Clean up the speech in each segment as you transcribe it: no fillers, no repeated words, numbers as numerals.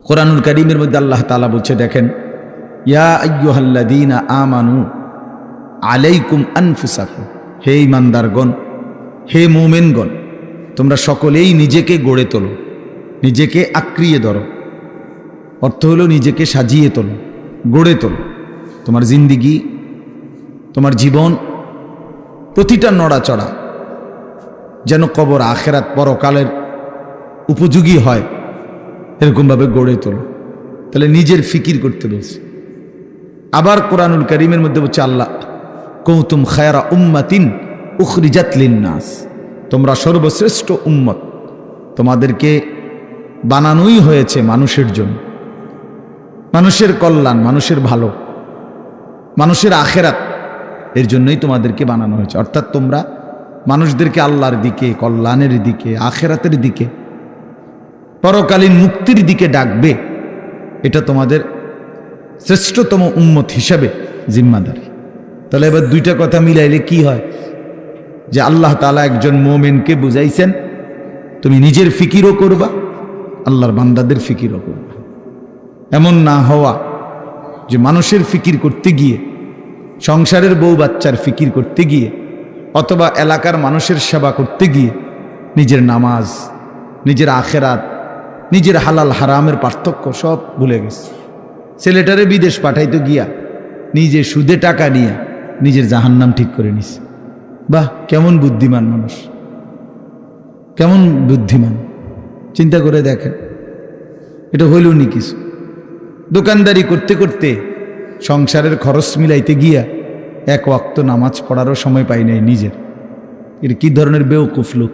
কোরআনুল কারীমের মধ্যে আল্লাহ তাআলা বলছে, দেখেন, ইয়া আইয়ুহাল্লাযীনা আমানু আলাইকুম আনফুসাকুম, হে ঈমানদারগণ, হে মুমিনগণ, তোমরা সকলেই নিজেকে গড়ে তোলো, নিজেকে আঁকড়িয়ে ধরো। অর্থ হলো নিজেকে সাজিয়ে তোলো, গড়ে তোলো। তোমার জিন্দিগি, তোমার জীবন, প্রতিটা নড়াচড়া যেন কবর, আখেরাত, পরকালের উপযোগী হয়, এরকমভাবে গড়ে তোলো। তাহলে নিজের ফিকির করতে বলছে। আবার কোরআনুল কারীমের মধ্যে বলছে আল্লাহ, কুনতুম খায়রা উম্মাতিন উখরিজাত লিন্নাস, তোমরা সর্বশ্রেষ্ঠ উম্মত, তোমাদেরকে বানানোই হয়েছে মানুষের জন্য, মানুষের কল্যাণ, মানুষের ভালো, মানুষের আখেরাত, এর জন্যই তোমাদেরকে বানানো হয়েছে। অর্থাৎ তোমরা মানুষদেরকে আল্লাহর দিকে, কল্যাণের দিকে, আখেরাতের দিকে, পরকালীন মুক্তির দিকে ডাকবে। এটা তোমাদের শ্রেষ্ঠতম উম্মত হিসাবে জিম্মাদারি। তাহলে এবার দুইটা কথা মিলাইলে কি হয়? যে আল্লাহ তাআলা একজন মুমিনকে বুঝাইছেন, তুমি নিজের ফিকিরও করবা, আল্লাহর বান্দাদের ফিকিরও করবা। এমন না হওয়া যে মানুষের ফিকির করতে গিয়ে, সংসারের বউ বাচ্চার ফিকির করতে গিয়ে, অথবা এলাকার মানুষের সেবা করতে গিয়ে নিজের নামাজ, নিজের আখেরাত, নিজের হালাল হারামের পার্থক্য সব ভুলে গেছে। ছেলেটারে বিদেশ পাঠাইতে গিয়া নিজে সুদে টাকা নিয়ে নিজের জাহান্নাম ঠিক করে নিছে। বাহ, কেমন বুদ্ধিমান মানুষ, কেমন বুদ্ধিমান! চিন্তা করে দেখেন, এটা হইল নি কিছু। দোকানদারি করতে করতে সংসারের খরচ মিলাইতে গিয়া এক ওয়াক্ত নামাজ পড়ারও সময় পাই নাই নিজের। এটা কি ধরনের বেওকুফ লোক,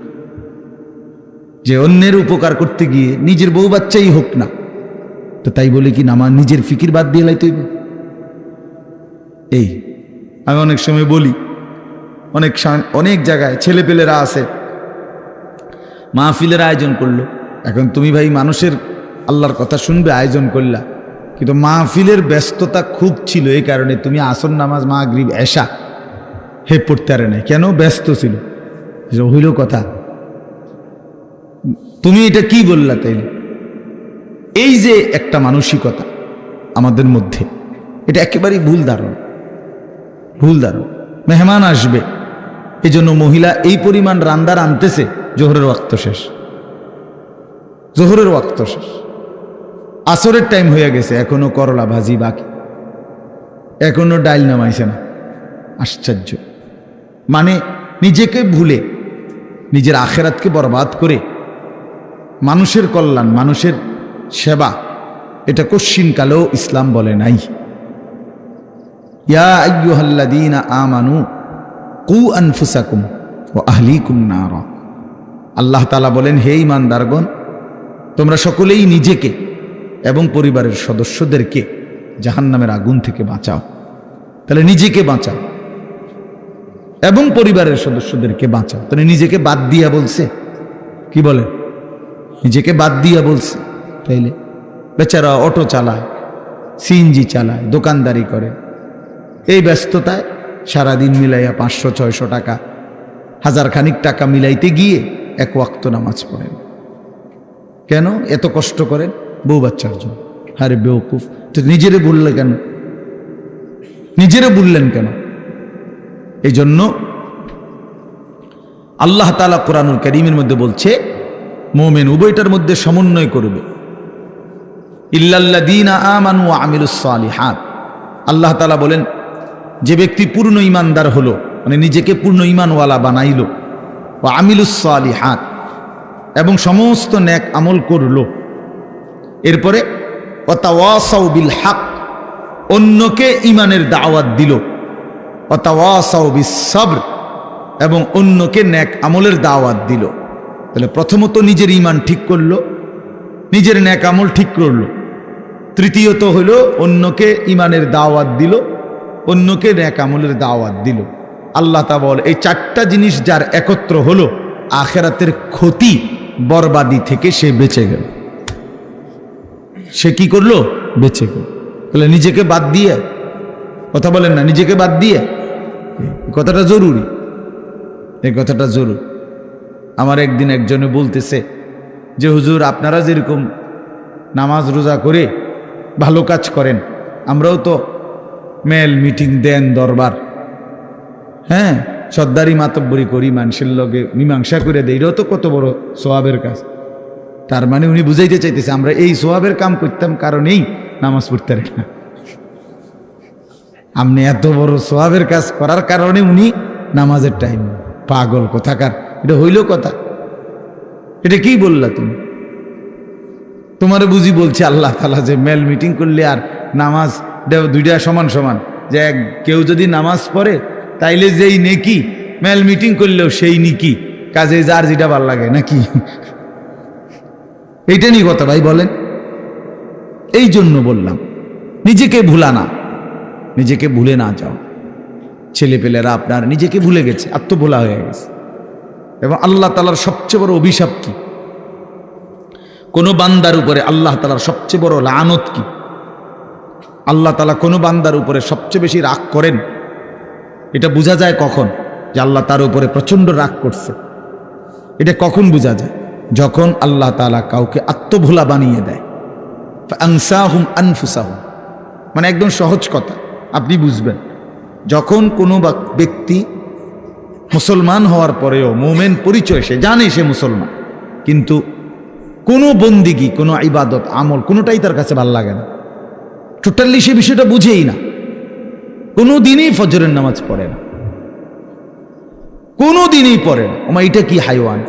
যে অন্যের উপকার করতে গিয়ে নিজের বউ বাচ্চাই হোক না, তো তাই বলে কি নামাজ, নিজের ফিকির বাদ দিয়ে লাইতে হইবে? এই আমি অনেক সময় বলি, অনেক জায়গায় ছেলেপেলেরা আছে, মাহফিলের আয়োজন করলো। এখন তুমি ভাই মানুষের আল্লাহর কথা শুনবে, আয়োজন করলা, কিন্তু মাহফিলের ব্যস্ততা খুব ছিল, এই কারণে তুমি আসর নামাজ, মাগরিব, এশা পড়তে পারে নাই। কেন? ব্যস্ত ছিল। হইল কথা, তুমি এটা কি বললা? তাইলে এই যে একটা মানসিকতা আমাদের মধ্যে, এটা একেবারেই ভুল ধারণা, ভুল ধারণা। মেহমান আসবে, এই জন্য মহিলা এই পরিমাণ রান্দার আনতেছে, জোহরের ওয়াক্ত শেষ, জোহরের ওয়াক্ত শেষ, আসরের টাইম হয়ে গেছে, এখনো করলা ভাজি বাকি, এখনো ডাইল নামাইছে না। আশ্চর্য! মানে নিজেকে ভুলে, নিজের আখেরাতকে বরবাদ করে মানুষের কল্যাণ, মানুষের সেবা, এটা কশ্চিনকালেও ইসলাম বলে নাই। ইয়া আইয়ুহাল্লাযীনা আমানু কু আনফুসাকুম ওয়া আহলিকুম নারা, আল্লাহ তাআলা বলেন, হে ঈমানদারগণ, তোমরা সকলেই নিজেকে এবং পরিবারের সদস্যদেরকে জাহান্নামের আগুন থেকে বাঁচাও। তাহলে নিজেকে বাঁচাও এবং পরিবারের সদস্যদেরকে বাঁচাও। তাহলে নিজেকে বাদ দিয়া বলছে, কি বলে? নিজেকে বাদ দিয়া বলছে। তাইলে বেচারা অটো চালায়, সিএনজি চালায়, দোকানদারি করে, এই ব্যস্ততায় সারাদিন মিলাইয়া 500-600 টাকা, 1000 খানিক টাকা মিলাইতে গিয়ে এক ওয়াক্ত নামাজ পড়েন। কেন এত কষ্ট করেন? বউ বাচ্চার জন্য। আরে বেওকুফ, তো নিজেরে বললে কেন? নিজেরে বললেন কেন? এই জন্য আল্লাহ তাআলা কোরআনুল কারীমের মধ্যে বলছে, মুমিন উভয়টার মধ্যে সমন্বয় করবে। ইল্লাল্লাযীনা আমানু ওয়া আমিলুস সালিহাত, আল্লাহ তাআলা বলেন, যে ব্যক্তি পূর্ণ ঈমানদার হলো, মানে নিজেকে পূর্ণ ঈমানওয়ালা বানাইল, ওয়া আমিলুস সালিহাত, এবং সমস্ত নেক আমল করলো, এরপরে ওয়া তাওয়াসাউ বিল হক, অন্যকে ঈমানের দাওয়াত দিল, ওয়া তাওয়াসাউ বিস সবর, এবং অন্যকে নেক আমলের দাওয়াত দিল। তাহলে প্রথমত নিজের ঈমান ঠিক করলো, নিজের নেক আমল ঠিক করলো। তৃতীয়ত হলো অন্যকে ঈমানের দাওয়াত দিল, অন্যকে নেক আমলের দাওয়াত দিল। আল্লাহ তাআলা বলে, এই 4টা জিনিস যার একত্র হলো, আখিরাতের ক্ষতি বরবাদি থেকে সে বেঁচে গেল। সে কি করলো? বেঁচে গেল। তাহলে নিজেকে বাদ দিয়ে, কথা বলেন না, নিজেকে বাদ দিয়ে, কথাটা জরুরি, এই কথাটা জরুরি। আমার একদিন একজনে বলতেছে যে হুজুর, আপনারা যেরকম নামাজ রোজা করে ভালো কাজ করেন, আমরাও তো মেল মিটিং দেন, দরবার, হ্যাঁ, সর্দারি মাতব্বরি করি, মানুষের লগে মীমাংসা করে দেয়, এটাও তো কত বড় সোয়াবের কাজ। তার মানে উনি বুঝাইতে চাইতেছে আমরা এই সোয়াবের কাম করতাম কারণেই নামাজ পড়তে পারি না। আপনি এত বড় সোয়াবের কাজ করার কারণে উনি নামাজের টাইম। পাগল কোথাকার, এটা হইল কথা? এটা কি বললা তুমি? তোমার বুঝি বলছে আল্লাহ তাআলা যে মেল মিটিং করলে আর নামাজ দুইটা সমান সমান, যে কেউ যদি নামাজ পড়ে তাইলে যেই নেকি, মেল মিটিং করলেও সেই নেকি, কাজে যার যেটা ভাল লাগে নাকি? এইটা নিয়ে কথা ভাই বলেন। এই জন্য বললাম নিজেকে ভুলা না, নিজেকে ভুলে না যাও। ছেলেপেলেরা আপনার নিজেকে ভুলে গেছে, আত্মভোলা হয়ে গেছে। এবং আল্লাহ তাআলার সবচেয়ে বড় অভিশাপ কি? কোন বান্দার উপরে আল্লাহ তাআলার সবচেয়ে বড় লানত কি? আল্লাহ তাআলা কোন বান্দার উপরে সবচেয়ে বেশি রাগ করেন, এটা বোঝা যায় কখন? যে আল্লাহ তার উপরে প্রচন্ড রাগ করছে। এটা কখন বোঝা যায়? যখন আল্লাহ তাআলা কাউকে আত্মভোলা বানিয়ে দেয়। ফাআনসাহুম আনফুসাহুম, মানে একদম সহজ কথা আপনি বুঝবেন। যখন কোনো ব্যক্তি মুসলমান হওয়ার পরেও মুমিন পরিচয়, সে জানে সে মুসলমান, কিন্তু কোনো বন্দিগি, কোনো ইবাদত, আমল কোনোটাই তার কাছে ভালো লাগে না, টোটালি সে বিষয়টা বুঝেই না। কোনো দিনই ফজরের নামাজ পড়ে না, কোনো দিনই পড়ে না। ওমা এটা কি হাইওয়ান!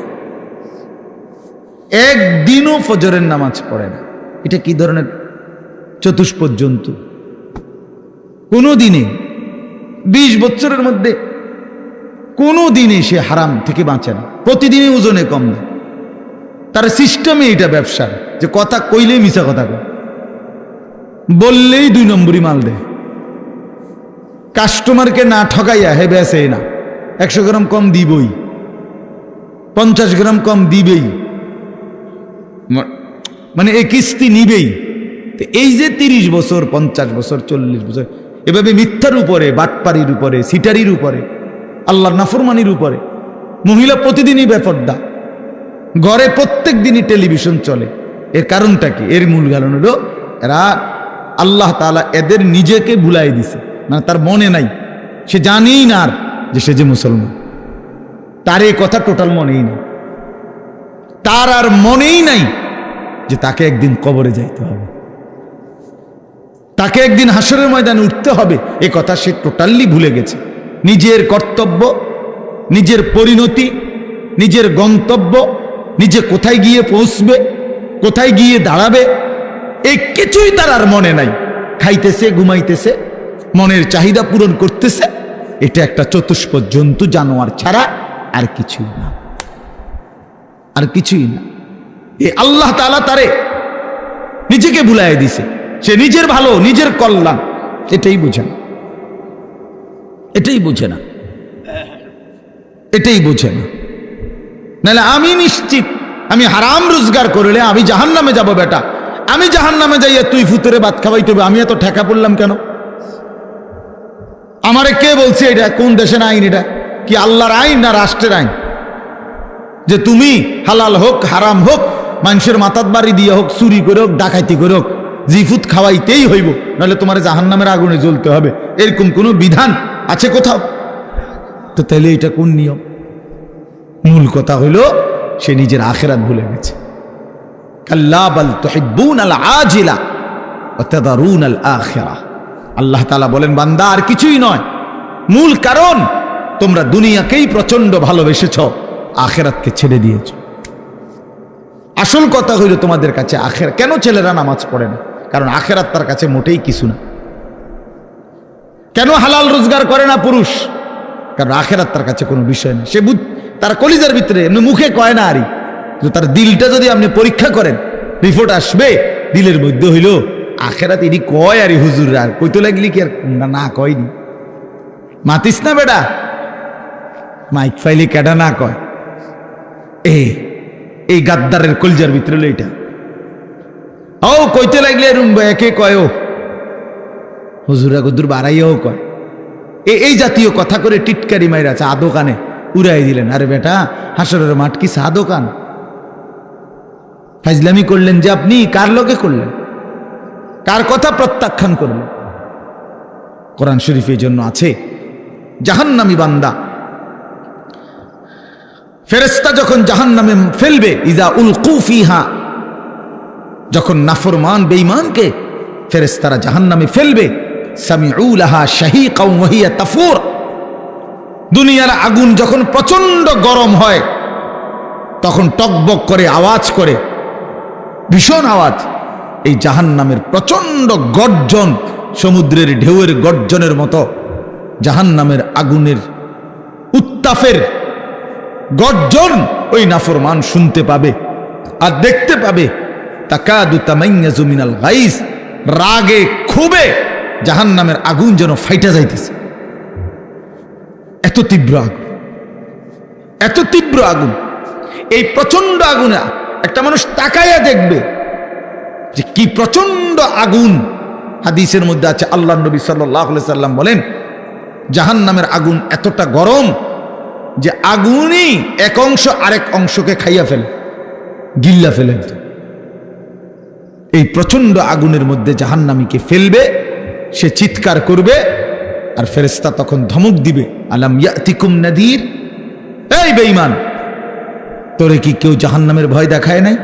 একদিনও ফজরের নামাজ পড়ে না, এটা কি ধরনের চতুষ্পদ জন্তু? কোনো দিনে 20 বছরের মধ্যে কোনো দিনে সে হারাম থেকে বাঁচে না, প্রতিদিনই ওজনে কম না। তার সিস্টেমে এটা ব্যবসার, যে কথা কইলেই মিছা কথা কয়, বললেই 2 নম্বরই মাল দেয়, কাস্টমারকে না ঠকাইয়া হে বেসে না, 100 গ্রাম কম দিবই, 50 গ্রাম কম দিবেই, মানে এই কিস্তি নিবেই। এই যে 30 বছর, 50 বছর, 40 বছর এভাবে মিথ্যার উপরে, বাটপারির উপরে, সিটারির উপরে, আল্লাহর নাফরমানির উপরে, মহিলা প্রতিদিনই বেপর্দা, ঘরে প্রত্যেক দিনই টেলিভিশন চলে। এর কারণটা কি? এর মূল কারণ হলো এরা, আল্লাহ তাআলা এদের নিজেকে ভুলাই দিছে, মানে তার মনে নাই, সে জানেই না আর যে সে যে মুসলমান, তার এই কথা টোটাল মনেই নেই, তার আর মনেই নাই যে তাকে একদিন কবরে যাইতে হবে, তাকে একদিন হাসরের ময়দানে উঠতে হবে। এ কথা সে টোটালি ভুলে গেছে। নিজের কর্তব্য, নিজের পরিণতি, নিজের গন্তব্য, নিজে কোথায় গিয়ে পৌঁছবে, কোথায় গিয়ে দাঁড়াবে, এই কিছুই তার আর মনে নাই। খাইতেছে, ঘুমাইতেছে, মনের চাহিদা পূরণ করতেছে। এটা একটা চতুষ্পদ জন্তু, জানোয়ার ছাড়া আর কিছুই না, আর কিছুই না। এ আল্লাহ তাআলা তারে নিজেকে ভুলাইয়া দিছে। সে নিজের ভালো, নিজের কল্যাণ এটাই বুঝে না, এটাই বুঝে না, এটাই বুঝে না। নাহলে আমি নিশ্চিত, আমি হারাম রোজগার করলে আমি জাহান্নামে যাব। বেটা, আমি জাহান্নামে যাইয়া তুই ফুতুরে ভাত খাওয়াইতে হবে, আমি এত ঠেকা পড়লাম কেন? আমারে কে বলছে? এটা কোন দেশের আইন? এটা কি আল্লাহর আইন না রাষ্ট্রের আইন? যে তুমি হালাল হোক হারাম হোক, মানুষের মাথার বাড়ি দিয়ে হোক, চুরি করে হোক, ডাকাইতি করে হোক, জিফুত খাওয়াইতেই হইব, নাহলে তোমার জাহান্নামের আগুনে জ্বলতে হবে, এরকম কোন বিধান আছে কোথাও? তো তাইলে এটা কোন নিয়ম? মূল কথা হইল সে নিজের আখিরাত ভুলে গেছে। কাল্লা বাল তুহিব্বুনাল আজিলা ওয়া তাযারুনাল আখিরাহ। আল্লাহ তাআলা বলেন, বান্দা আর কিছুই নয়, মূল কারণ তোমরা দুনিয়াকেই প্রচন্ড ভালোবেসেছ, আখিরাতকে ছেড়ে দিয়েছ। আসল কথা হইল তোমাদের কাছে আখিরাত। কেন ছেলেরা নামাজ পড়ে না? কারণ আখিরাত তার কাছে মোটেই কিছু না। কেন হালাল রোজগার করে না পুরুষ? কারণ আখিরাত তার কাছে কোনো বিষয় না। সে তার কলিজার ভিতরে, এমনি মুখে কয় না আরই, তার দিলটা যদি আপনি পরীক্ষা করেন, রিপোর্ট আসবে দিলের মধ্যে হইল আখিরাত। এটি কয় আরই হুজুর, আর কইতে লাগলি কি আর না কয়নি? মাতিস না বেটা, মাইক ফাইলি কেডা না কয়? এই গাদ্দারের কলিজার ভিতরে হলো এটা। ও কইতে লাগলে একে কয়, ও হুজুরা গুদুর বাড়াইয়াও কয়। এই জাতীয় কথা করে টিটকারি মাইরা চা দোকানে উড়াই দিলেন। আরে বেটা, হাসরের মাঠ কি চা দোকান? ফাজলামি করলেন যে আপনি কার লোকে করলেন, কার কথা প্রত্যাখ্যান করলেন? কোরআন শরীফের জন্য আছে জাহান্নামী বান্দা ফেরেশতা যখন জাহান্নামে ফেলবে, ইজা উলকু ফিহা, যখন নাফরমান বেঈমানকে ফেরেশতারা জাহান্নামে ফেলবে, সামিউ লাহা শাহীকাও ওয়া হিয়া তাফুর, দুনিয়ার আগুন যখন প্রচন্ড গরম হয় তখন টকবক করে আওয়াজ করে, ভীষণ আওয়াজ। এই জাহান্নামের প্রচন্ড গর্জন, সমুদ্রের ঢেউয়ের গর্জনের মতো জাহান্নামের আগুনের উত্তাপের গর্জন ওই নাফরমান শুনতে পাবে আর দেখতে পাবে। তাকাদু তামাইয়াজু মিনাল গাইজ, রাগে ক্ষোভে জাহান্নামের আগুন যেন ফাইটা যাইতেছে। এত তীব্র আগুন, এত তীব্র আগুন। এই প্রচন্ড আগুনে একটা মানুষ তাকাইয়া দেখবে যে কি প্রচন্ড আগুন। হাদিসের মধ্যে আছে, আল্লাহ নবী সাল্লাল্লাহু আলাইহি সাল্লাম বলেন, জাহান্নামের আগুন এতটা গরম যে আগুনই এক অংশ আরেক অংশকে খাইয়া ফেলে, গিল্লা ফেলে। এই প্রচন্ড আগুনের মধ্যে জাহান্নামীকে ফেলবে, সে চিৎকার করবে আর ফেরেশতা তখন ধমক দিবে, আলাম ইয়াতিকুম নাদির, এই বেঈমান, তোরে কি কেউ জাহান্নামের ভয় দেখায় নাই?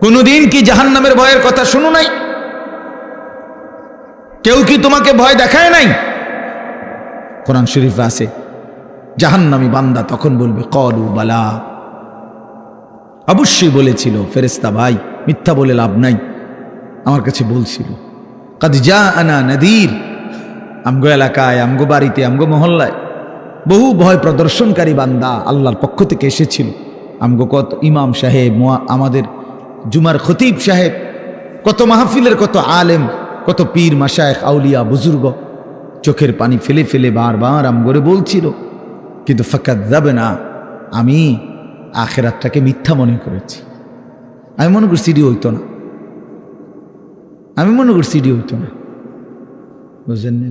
কোনদিন কি জাহান্নামের ভয়ের কথা শুনো নাই? কেউ কি তোমাকে ভয় দেখায় নাই? কোরআন শরীফে আছে, জাহান্নামী বান্দা তখন বলবে, ক্বালু বালা, অবশ্যই বলেছিল ফেরেশতা ভাই, মিথ্যা বলে লাভ নাই, আমার কাছে বলছিল। কাদ জাআনা নাদির, আমগো এলাকায়, আমগো বাড়িতে, আমগো মহল্লায় বহু ভয় প্রদর্শনকারী বান্দা আল্লাহর পক্ষ থেকে এসেছিল। আমগো কত ইমাম সাহেব, আমাদের জুমার খতিব সাহেব, কত মাহফিলের কত আলেম, কত পীর মাশায়েখ আউলিয়া বুজুর্গ চোখের পানি ফেলে ফেলে বারবার আমগরে বলছিল, কিন্তু ফাকাযযাবনা, আমি আখিরাতটাকে মিথ্যা মনে করেছি। আমি মনে করছি এটি হইতো না, আমি মনে করছি এটি হইতো না। বুঝলেন না?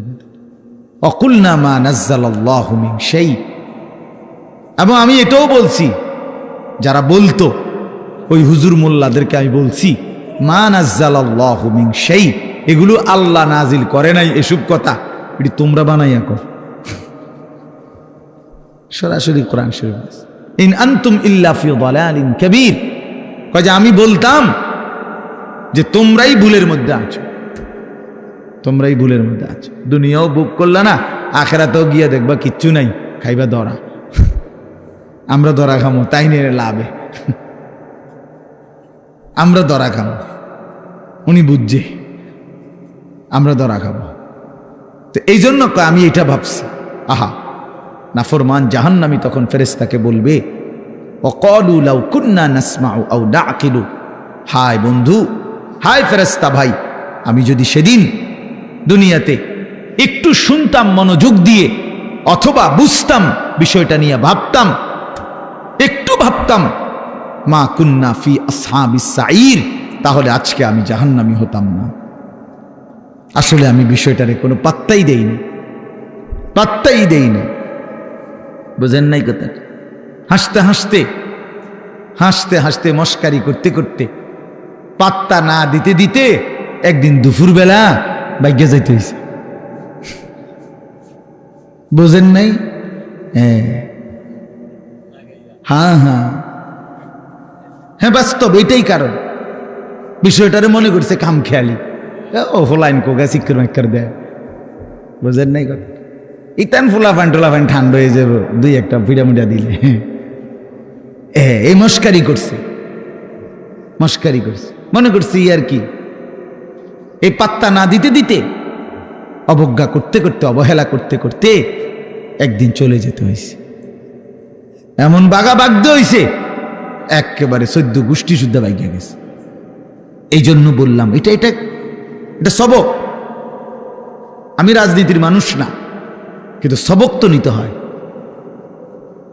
অকুলনা মা নাজ্জালাল্লাহু মিন শাই, এবং আমি এটাও বলছি, যারা বলতো ওই হুজুর মোল্লাদেরকে আমি বলছি, মা নাজ্জালাল্লাহু মিন শাই, এগুলো আল্লাহ নাজিল করে নাই, এসব কথা এটি তোমরা বানাইয়া কর। সরাসরি কোরআন শরীফ, ইন আনতুম ইল্লা ফি দালালিন কাবীর, কয় যে আমি বলতাম যে তোমরাই ভুলের মধ্যে আছো, তোমরাই ভুলের মধ্যে আছো। দুনিয়াও বুক করলা না, আখিরাতেও গিয়া দেখবা কিচ্ছু নাই, খাইবা ধরা। আমরা ধরা খামো, তাই নিয়ে লাভে আমরা ধরা খাবো, উনি বুঝছে আমরা ধরা খাবো। তো এই জন্য আমি এটা ভাবছি, আহা, নাফরমান জাহান্নামী তখন ফেরেশতাকে বলবে, ওয়াকালু লাউ কুন্না নাসমাউ আও নাআকিলু, হায় বন্ধু, হায় ফেরেশতা ভাই, আমি যদি সেদিন দুনিয়াতে একটু শুনতাম মনোযোগ দিয়ে, অথবা বুঝতাম বিষয়টা নিয়ে ভাবতাম, একটু ভাবতাম, মা কুন্না ফি আসহাবিস সাঈর, তাহলে আজকে আমি জাহান্নামী হতাম না। আসলে আমি বিষয়টারে কোনো পাত্তাই দেইনি, পাত্তাই দেইনি। বুঝেন নাই কথা? হাসতে হাসতে হাসতে হাসতে মস্কারি করতে করতে, পাত্তা না দিতে দিতে একদিন দুপুরবেলা বাইকে যাইতে হয়েছে। বুঝেন নাই? হ্যাঁ হ্যাঁ হ্যাঁ, বাস্তব এটাই কারণ। বিষয়টারে মনে করছে কাম খেয়ালি, ও ফোলাইন কোগা চিক্কর মাক্কর দেয়। বুঝেন নাই কথা? ইতান ফুলাফান টোলাফান ঠান্ডা হয়ে যাবো দুই একটা পিড়ামিটা দিলে। এই মস্কারি করছে, মস্কারি করছে, মনে করছি আর কি। এই পাত্তা না দিতে দিতে, অবজ্ঞা করতে করতে, অবহেলা করতে করতে একদিন চলে যেতে হয়েছে। এমন বাগা বাগদে হয়েছে, একেবারে 14 গোষ্ঠী শুদ্ধ বাইকে গেছে। এই জন্য বললাম, এটা এটা এটা সবক। আমি রাজনীতির মানুষ না, কিন্তু সবক তো নিতে হয়।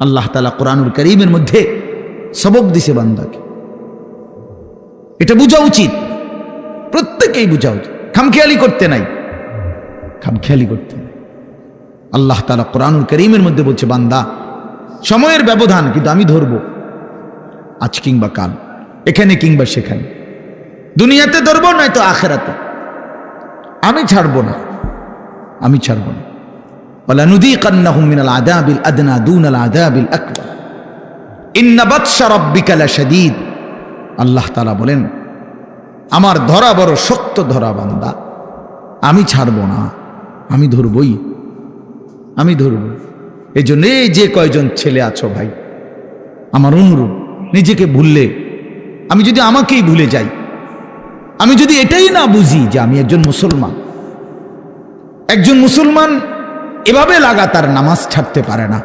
আল্লাহ তাআলা কোরআনুল কারীমের মধ্যে সবক দিছে বান্দাকে, এটা বোঝা উচিত, প্রত্যেকেই বোঝা উচিত। খামখেয়ালি করতে নাই, খামখেয়ালি করতে নাই। আল্লাহ তাআলা কোরআনুল কারীমের মধ্যে বলছে, বান্দা সময়ের ব্যবধান, কিন্তু আমি ধরবো আজ কিংবা কাল। এখানে কিংবা সেখানে, দুনিয়াতে ধরবো নয়তো আখেরাতে। আমি ছাড়বো না, আমি ছাড়বো না। ওয়ালানুযীকান্নাহুম মিনাল আযাবিল আদনা দুনাল আযাবিল আকবার ইন্না বাতশা রাব্বিকা লাশাদীদ। আল্লাহ তাআলা বলেন, আমার ধরা বড় শক্ত ধরা বান্দা, আমি ছাড়বো না, আমি ধরবই, আমি ধরব। এই জন্য এই যে কয়জন ছেলে আছো ভাই, আমার অনুরোধ, নিজেকে ভুললে, আমি যদি আমাকেই ভুলে যাই, আমি যদি এটাই না বুঝি যে আমি একজন মুসলমান, একজন মুসলমান এভাবে লাগাতার নামাজ ছাড়তে পারে না,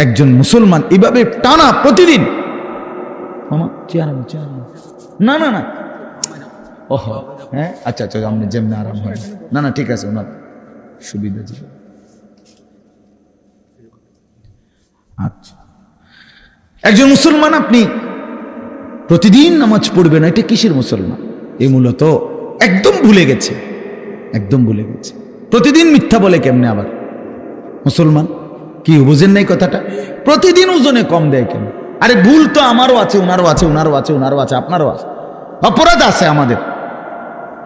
একজন মুসলমান এভাবে টানা প্রতিদিন, না না না, ওহ হ্যাঁ, আচ্ছা আচ্ছা, আপনি যেমনি আরাম হয়, না না ঠিক আছে, ওনার সুবিধা ছিল। আচ্ছা, একজন মুসলমান আপনি প্রতিদিন নামাজ পড়বেন, এটা কিসের মুসলমান? এই মূলত একদম ভুলে গেছে, একদম ভুলে গেছে। প্রতিদিন মিথ্যা বলে কেমনে আবার মুসলমান? কি বুঝেন নাই কথাটা? প্রতিদিন ওজনে কম দেয় কেন? আরে ভুল তো আমারও আছে, ওনারও আছে, ওনারও আছে, ওনারও আছে, আপনারও আছে, অপরাধ আছে আমাদের।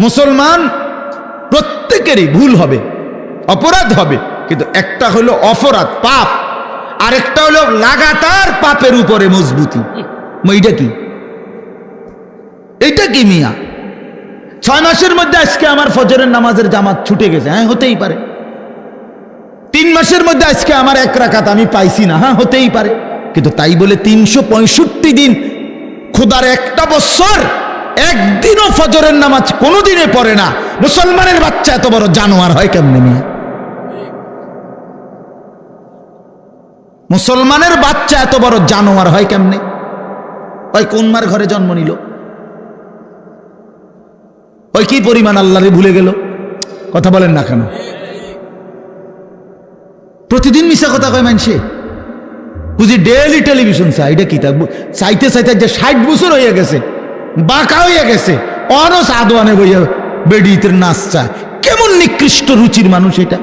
মুসলমান প্রত্যেকেরই ভুল হবে, অপরাধ হবে, কিন্তু একটা হলো অপরাধ পাপ, আরেকটা হলো লাগাতার পাপের উপরে মজবুতি। এইটা কি, এইটা কি মিয়া? 6 মাসের মধ্যে আজকে আমার ফজরের নামাজের জামাত ছুটে গেছে, হ্যাঁ হতেই পারে। 3 মাসের মধ্যে আজকে আমার 1 রাকাত আমি পাইছি না, হ্যাঁ হতেই পারে। কিন্তু তাই বলে 365 দিন, খোদার একটা বছর একদিনও ফজরের নামাজ কোনোদিনে পড়ে না মুসলমানের বাচ্চা এত বড় জানোয়ার হয় কেমনে মিয়া? মুসলমানের বাচ্চা এত বড় জানোয়ার হয় কেমনে? ওই কোন মার ঘরে জন্ম নিল? ওই কি পরিমাণ আল্লাহরে ভুলে গেল? কথা বলেন না কেন? প্রতিদিন মিশা কথা কয় মানুষে, বুঝি ডেইলি টেলিভিশন চাই, এটা কি চাইতে চাইতে যে 60 বছর হয়ে গেছে, বাঁকা হয়ে গেছে, অনস আদোয়ানে বইয়া বেডিতের নাচ চায়। কেমন নিকৃষ্ট রুচির মানুষ এটা!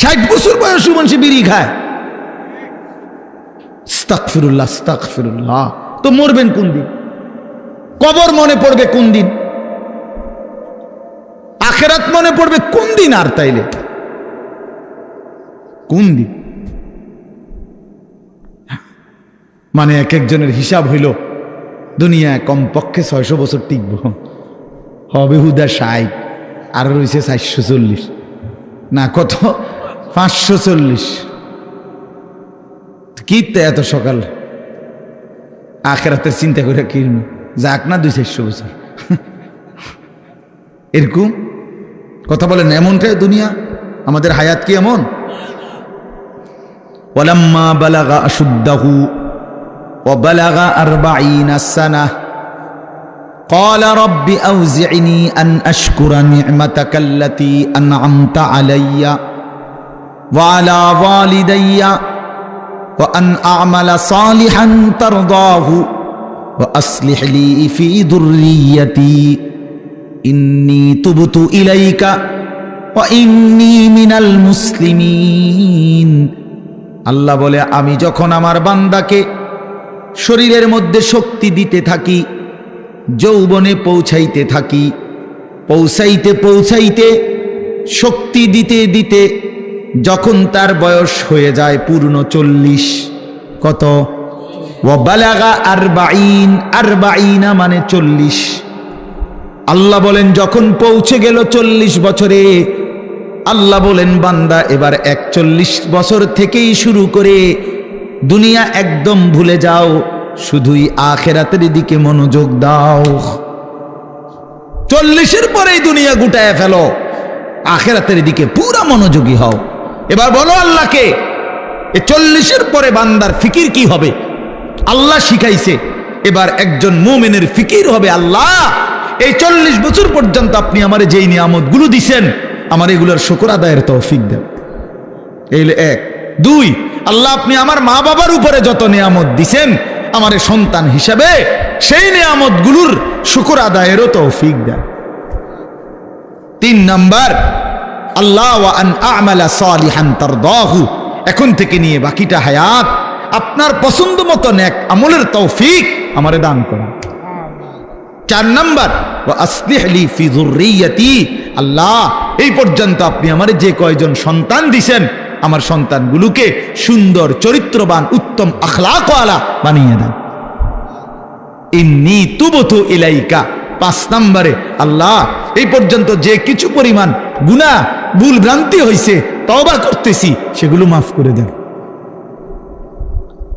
60 বছর বয়সী মানুষ বিড়ি খায়। আস্তাগফিরুল্লাহ, আস্তাগফিরুল্লাহ। তো মরবেন কোন দিন? কবর মনে পড়বে কোন দিন? আখেরাত মনে পড়বে কোন দিন? আর তাইলে কোন দিন? মানে এক একজনের হিসাব হইল দুনিয়ায় কমপক্ষে 600 বছর টিকব, হবে হুদা 60, আর রয়েছে 440, না কত 540। কি এত সকাল আখেরাতের চিন্তা করে কি যাক না 200-400 বছর, এরকম কথা বলেন। এমনটাই দুনিয়া, আমাদের হায়াত কি এমন? ওয়ালাম্মা বালাগা আশুদ্দাহু ওয়া বালাগা 40 সানা قال رب أوزعني أن أشكر نعمتك التي أنعمت علي وعلى والدي وأن أعمل صالحا ترضاه وأصلح لي في ذريتي إني تبت إليك وإني من المسلمين। আল্লাহ বলে, আমি যখন আমার বান্দাকে শরীরের মধ্যে শক্তি দিতে থাকি, যৌবনে পৌঁছাইতে থাকি, পৌঁছাইতে পৌঁছাইতে শক্তি দিতে দিতে যখন তার বয়স হয়ে যায় পূর্ণ 40, কত? ওয়া বালাগা 40, 40 মানে 40। আল্লাহ বলেন যখন পৌঁছে গেল 40 বছরে, আল্লাহ বলেন বান্দা এবার 41 বছর থেকেই শুরু করে দুনিয়া একদম ভুলে যাও, শুধুই আখেরাতের দিকে মনোযোগ দাও। 40-এর পরেই দুনিয়া গুটায় ফেলো, আখেরাতের দিকে পুরা মনোযোগী হও। এবার বলো আল্লাহকে, এই 40-এর পরে বান্দার ফিকির কি হবে? আল্লাহ শিখাইছে, এবার একজন মুমিনের ফিকির হবে, আল্লাহ এই 40 বছর পর্যন্ত আপনি আমারে যেই নিয়ামতগুলো দিছেন, আমার এগুলোর শুকর আদায়ের তৌফিক দেন। এই 1। 2, আল্লাহ আপনি আমার মা বাবার উপরে যত নিয়ামত দিছেন, আমার সন্তান হিসাবে সেই নিয়ামতগুলোর শুকর আদায়েরও তৌফিক দেন। 3 নাম্বার, আল্লাহ ওয়া আন আ'মালা সালিহান তারদাহু, এখন থেকে নিয়ে বাকিটা হায়াত আপনার পছন্দ মতো নেক আমলের তৌফিক আমারে দান করেন। 4 নাম্বার, ওয়া আসলিহ লি ফি যুররিয়াতি, আল্লাহ এই পর্যন্ত আপনি আমারে যে কয়জন সন্তান দিবেন আমার সন্তানগুলোকে সুন্দর চরিত্রবান উত্তম আখলাকওয়ালা বানিয়ে দেন। ইন্নী তুবতু ইলাইকা। 5 নম্বরে, আল্লাহ এই পর্যন্ত যে কিছু পরিমাণ গুনাহ ভুল ভ্রান্তি হয়েছে তওবা করতেছি সেগুলো মাফ করে দেন।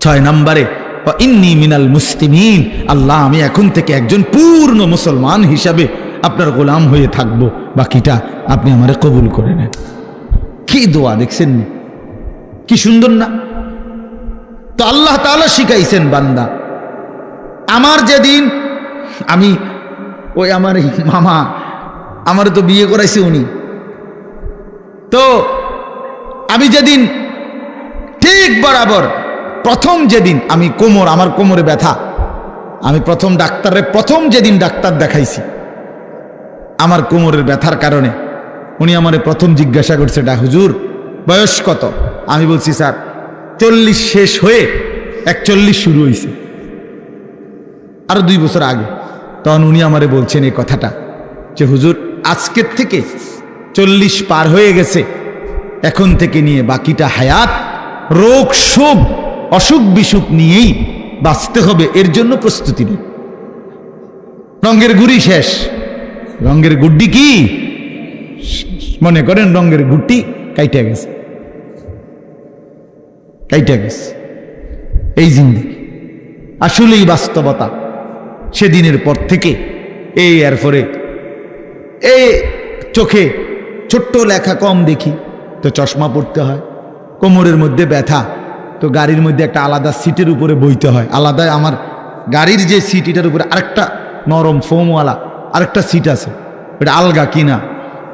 6 নম্বরে, ওয়া ইন্নী মিনাল মুসলিমিন, আল্লাহ আমি এখন থেকে একজন পূর্ণ মুসলমান হিসাবে আপনার গোলাম হয়ে থাকবো, বাকিটা আপনি আমারে কবুল করে নেন। কি দোয়া দেখছেন, কি সুন্দর না? তো আল্লাহ তাআলা শিখাইছেন বান্দা, আমার যেদিন আমি ওই আমার মামা আমার তো বিয়ে করাইছে উনি, তো আমি যেদিন ঠিক বরাবর প্রথম যেদিন আমি আমার কোমরে ব্যথা, আমি প্রথম যেদিন ডাক্তার দেখাইছি আমার কোমরের ব্যথার কারণে, উনি আমারে প্রথম জিজ্ঞাসা করছে, হুজুর বয়স কত? আমি বলছি স্যার 40 শেষ হয়ে 41 শুরু হয়েছে, আরো 2 বছর আগে। তখন উনি আমারে বলছেন এই কথাটা যে হুজুর আজকের থেকে 40 পার হয়ে গেছে, এখন থেকে নিয়ে বাকিটা হায়াত রোগ শোক অসুখ বিসুখ নিয়েই বাঁচতে হবে, এর জন্য প্রস্তুতি নিন। রঙের গুড়ি শেষ, রঙের গুড্ডি কি মনে করেন রঙের গুড্ডি কাইটা গেছে, এই জিন্দেগি আসলেই বাস্তবতা। সেদিনের পর থেকে এরপরে চোখে ছোট্ট লেখা কম দেখি তো চশমা পড়তে হয়, কোমরের মধ্যে ব্যথা তো গাড়ির মধ্যে একটা আলাদা সিটের উপরে বইতে হয়, আলাদা আমার গাড়ির যে সিট এটার উপরে আরেকটা নরম ফোমওয়ালা আরেকটা সিট আছে, এটা আলগা কিনা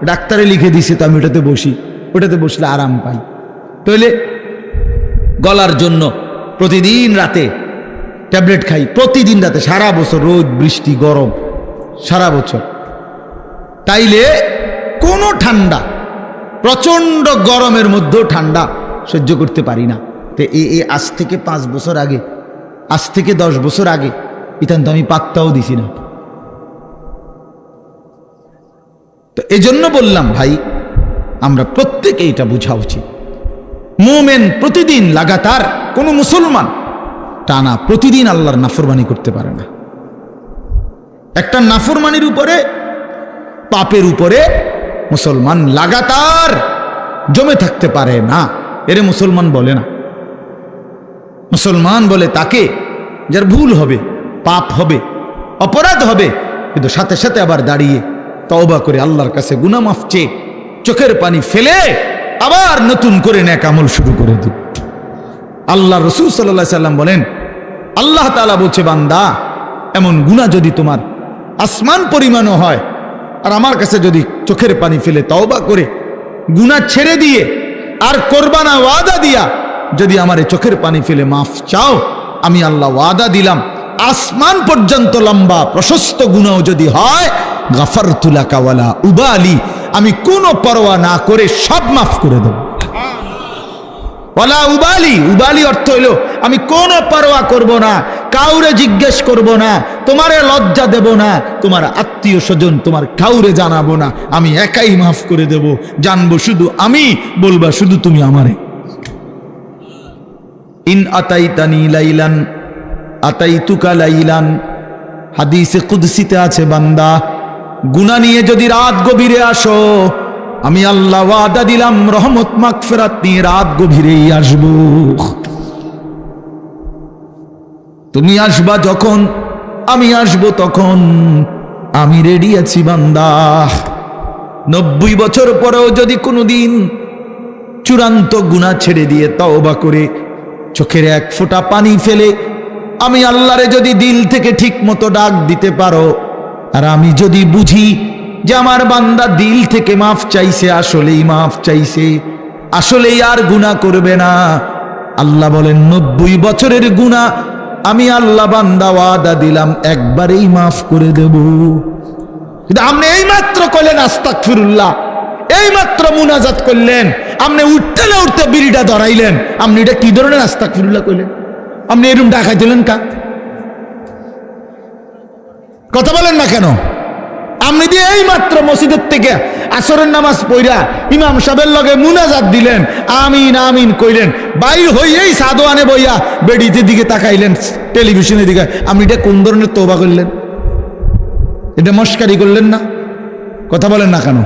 ডাক্তারে লিখে দিছে, তো আমি ওটাতে বসি, ওটাতে বসলে আরাম পাই। তাহলে গলার জন্য প্রতিদিন রাতে ট্যাবলেট খাই, প্রতিদিন রাতে, সারা বছর রোদ বৃষ্টি গরম সারা বছর। তাইলে কোনো ঠান্ডা, প্রচন্ড গরমের মধ্যেও ঠান্ডা সহ্য করতে পারি না। তো আজ থেকে 5 বছর আগে, আজ থেকে 10 বছর আগে ইতান তো আমি পাত্তাও দিছি না। তো এজন্য বললাম ভাই, আমরা প্রত্যেকে এটা বোঝা উচিত, মুমিন প্রতিদিন লাগাতার, কোনো মুসলমান টানা প্রতিদিন আল্লাহর নাফরমানি করতে পারে না। একটা নাফরমানির উপরে, পাপের উপরে মুসলমান লাগাতার জমে থাকতে পারে না, এরে মুসলমান বলে না। মুসলমান বলে তাকে যার ভুল হবে, পাপ হবে, অপরাধ হবে, কিন্তু সাথে সাথে আবার দাঁড়িয়ে তওবা করে আল্লাহর কাছে গুনাহ মাফ চেয়ে চোখের পানি ফেলে আবার নতুন করে নেক আমল শুরু করে দিবে। আল্লাহ রাসূল সাল্লাল্লাহু আলাইহি সাল্লাম বলেন, আল্লাহ তাআলা বলছে, বান্দা এমন গুনাহ যদি তোমার আসমান পরিমাণও হয়, আর আমার কাছে যদি চোখের পানি ফেলে তওবা করে গুনাহ ছেড়ে দিয়ে আর করবা না ওয়াদা দিয়া যদি আমারে চোখের পানি ফেলে মাফ চাও, আমি আল্লাহ ওয়াদা দিলাম আসমান পর্যন্ত লম্বা প্রশস্ত গুনাহ যদি হয়, গাফারতু লাকা ওয়ালা উবালি, আমি কোনো পরোয়া না করে সব মাফ করে দেব। ওয়ালা উবালি, উবালি অর্থ হইল আমি কোনো পরোয়া করব না, কাউরে জিজ্ঞেস করব না, তোমারে লজ্জা দেব না, তোমার আত্মীয় স্বজন তোমার কাউরে জানাবো না, আমি একাই মাফ করে দেব, জানবো শুধু আমি, বলবা শুধু তুমি আমারে। ইন আতাইতানি লাইলান আতাইতুকা লাইলান, হাদিসে কুদসিতে আছে, বান্দা গুনাহ নিয়ে যদি রাত গভীরে আসো, আমি আল্লাহ ওয়াদা দিলাম রহমত মাগফিরাত নিয়ে রাত গভীরেই আসব। তুমি আসবা যখন, আমি আসব তখন, আমি রেডি আছি বান্দা। 90 বছর পরেও যদি কোনোদিন চূড়ান্ত গুনাহ ছেড়ে দিয়ে তওবা করে চোখের এক ফোঁটা পানি ফেলে আমি আল্লাহরে যদি দিল থেকে ঠিক মতো ডাক দিতে পারো, আর আমি যদি বুঝি যে আমার বান্দা দিল থেকে মাফ চাইছে, আসলেই মাফ চাইছে, আসলেই আর গুনাহ করবে না, আল্লাহ বলেন 90 বছরের গুনাহ আমি আল্লাহ বান্দা ওয়াদা দিলাম একবারেই মাফ করে দেব। কিন্তু আপনি এই মাত্র কইলেন আস্তাগফিরুল্লাহ, এই মাত্র মুনাজাত করলেন, আপনি উঠতে না উঠতে বিড়িটা ধরাইলেন, আপনি এটা কি ধরনের আস্তাগফিরুল্লাহ কইলেন? আপনি এরকম ডাকাই দিলেন কা? কথা বলেন না কেন? আপনি দিয়ে এই মাত্র মসজিদের থেকে আসরের নামাজ পড়া ইমাম সাহেবের লগে মুনাজাত দিলেন, আমিন আমিন কইলেন, বাইর হইয়েই সাদোয়ানে বইয়া বেডিতে দিকে তাকাইলেন, টেলিভিশনের দিকে। আপনি এটা কোন ধরনের তওবা করলেন? এটা মস্কারি করলেন না? কথা বলেন না কেন?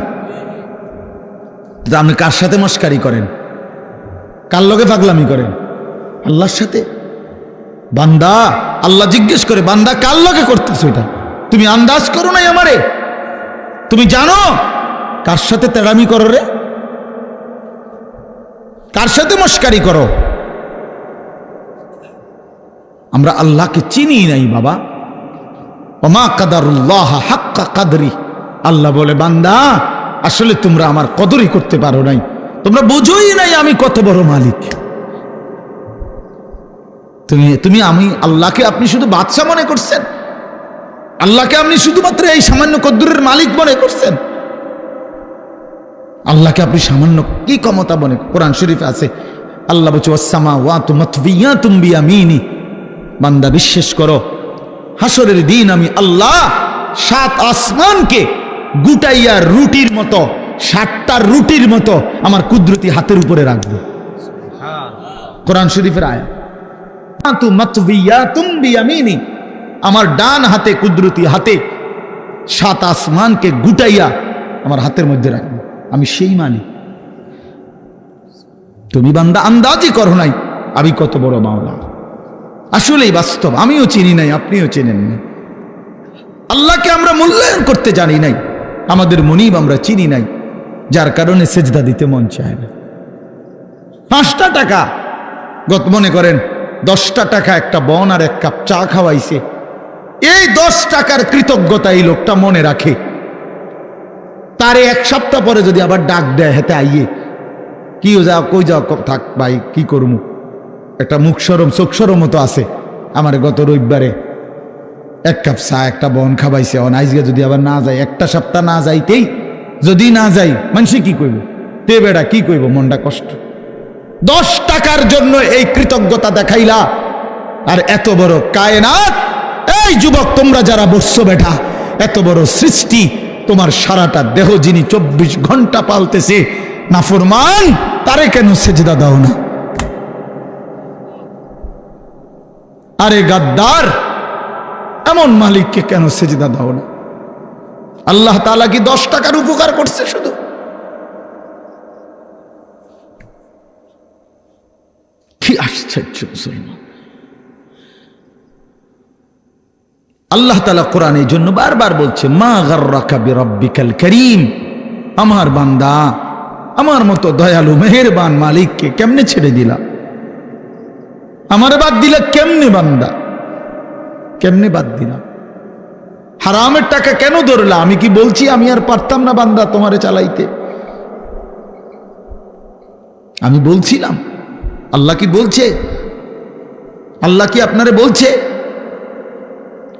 আপনি কার সাথে মস্কারি করেন? কার লগে পাগলামি করেন? আল্লাহর সাথে। বান্দা, আল্লাহ জিজ্ঞেস করে, বান্দা কার লগে করতেছো এটা? তুমি আন্দাজ করো নাই আমারে? তুমি জানো কার সাথে তেড়ামি করো রে? কার সাথে মস্কারি করো? আমরা আল্লাহকে চিনি নাই বাবা। ওমা কাদারুল্লাহ হাক্কা কাদরি। আল্লাহ বলে, বান্দা আসলে তোমরা আমার কদরই করতে পারো নাই, তোমরা বুঝোই নাই আমি কত বড় মালিক। তুমি আমি আল্লাহকে আপনি শুধু বাদশা মনে করছেন, আল্লাহকে আপনি শুধুমাত্র এই সামান্য কদ্দুরের মালিক মনে করছেন। আল্লাহকে আপনি সামান্য কি ক্ষমতা মনে? কোরআন শরীফে আছে, আল্লাহ বলছে ওয়াসসামাওয়াতু মাতবিয়াতুম বিয়ামিনি। বান্দা বিশ্বাস করো, হাসরের দিন আমি আল্লাহ 7 আসমানকে গুটাইয়া রুটির মতো, 7টা রুটির মতো আমার কুদরতি হাতের উপরে রাখবো। কোরআন শরীফের আয়াত। মাতবিয়াতুম বিয়ামিনি, আমার ডান হাতে, কুদরতি হাতে 7 আসমানকে গুটাইয়া আমার হাতের মধ্যে রাখবো। আমি সেই মালিক। তুমি বান্দা আন্দাজই করো নাই আমি কত বড় মাওলা। আসলেই বাস্তব, আমিও চিনি নাই, আপনিও চেনেন না। আল্লাহকে আমরা মূল্যায়ন করতে জানি নাই, আমাদের মুনিব আমরা চিনি নাই, যার কারণে সেজদা দিতে মন চায় না। 5টা টাকা, গত মনে করেন 10টা টাকা একটা বন আর 1 কাপ চা খাওয়াইছে, এই 10 টাকার কৃতজ্ঞতা এই লোকটা মনে রাখে। তারে 1 সপ্তাহ পরে যদি আবার ডাক দেয়, হেতে আইয়ে কি যাও, কই যাও, থাক ভাই কি করবো, একটা মুখ সরম চোখ সরম মতো আছে। আমার গত রবিবারে 1 কাপ চা একটা বন খাওয়াইছে, আইজকে যদি আবার না যায়, একটা সপ্তাহ না যাইতেই যদি না যাই, মানুষে কি কইব? তে বেড়া কি কইব? মনটা কষ্ট। 10 টাকার জন্য এই কৃতজ্ঞতা দেখাইলা, আর এত বড় কায়নাত। এই যুবক, তোমরা যারা বসছো বেটা, এত বড় সৃষ্টি, তোমার সারাটা দেহ যিনি 24 ঘন্টা পালতেছে, নাফরমান তারে কেন সেজদা দাও না? আরে গাদ্দার, এমন মালিককে কেন সেজদা দাও না? আল্লাহ তাআলা কি 10 টাকার উপকার করছে শুধু? কি আশ্চর্য মুসলমান! আল্লাহ তাআলা কোরআনের জন্য বারবার বলছে, মা গাররাকা বিরাব্বিকাল কারীম। আমার বান্দা, আমার মতো দয়ালু মেহেরবান মালিককে কেমনে ছেড়ে দিলা? আমারে বাদ দিলা কেমনে বান্দা? কেমনে বাদ দিলা? হারামের টাকা কেন ধরলা? আমি কি বলছি আমি আর পারতাম না বান্দা তোমারে চালাইতে? আমি বলছিলাম? আল্লাহ কি বলছে? আল্লাহ কি আপনারে বলছে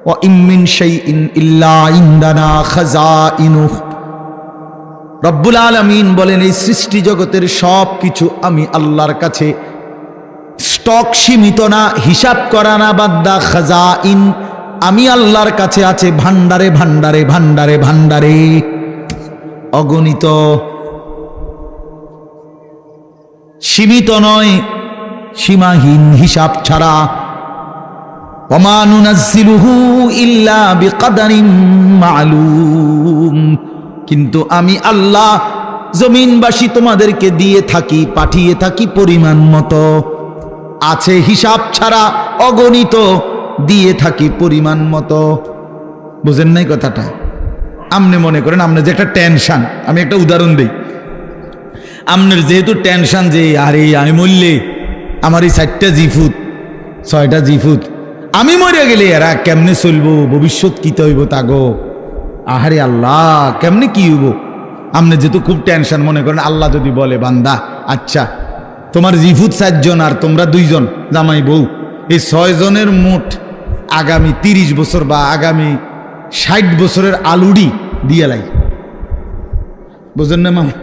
ওয়া ইম মিন শাইইন ইল্লা ইনদানা খাযাইনুহু? রব্বুল আলামিন বলেন, এই সৃষ্টি জগতের সব কিছু আমি আল্লাহর কাছে স্টক সীমিত না, হিসাব করা না বান্দা। খাযাইন আমি আল্লাহর কাছে আছে ভান্ডারে ভান্ডারে ভান্ডারে ভান্ডারে, অগণিত, সীমিত নয়, সীমাহীন, হিসাব ছাড়া। ওমা নুনাজ্জিলুহু ইল্লা বিকদারিন মা'লুম। কিন্তু আমি আল্লাহ জমিনবাসী তোমাদেরকে দিয়ে থাকি, পাঠিয়ে থাকি পরিমাণ মতো, আছে হিসাব ছাড়া, অগণিত, দিয়ে থাকি পরিমাণ মতো। বুঝেন নাই কথাটা? আপনি মনে করেন আপনার যে একটা টেনশন, আমি একটা উদাহরণ দিই। আপনার যেহেতু টেনশন যে আরে আমি মরলে আমার এই 4টা জিফুত 6টা জিফুত, আমি মরে গেলে এরা কেমনে চলবো, ভবিষ্যৎ কি হইব তাগো, আহারে আল্লাহ কেমনে কি হইব। আপনি যেহেতু খুব টেনশন, মনে করেন আল্লাহ যদি বলে, বান্দা আচ্ছা তোমার জিফুত 4 জন আর তোমরা 2 জন জামাই বউ, এই 6 জনের মোট আগামী 30 বছর বা আগামী 60 বছরের আলুডি দিয়ে লাই। বুঝেন না মামা?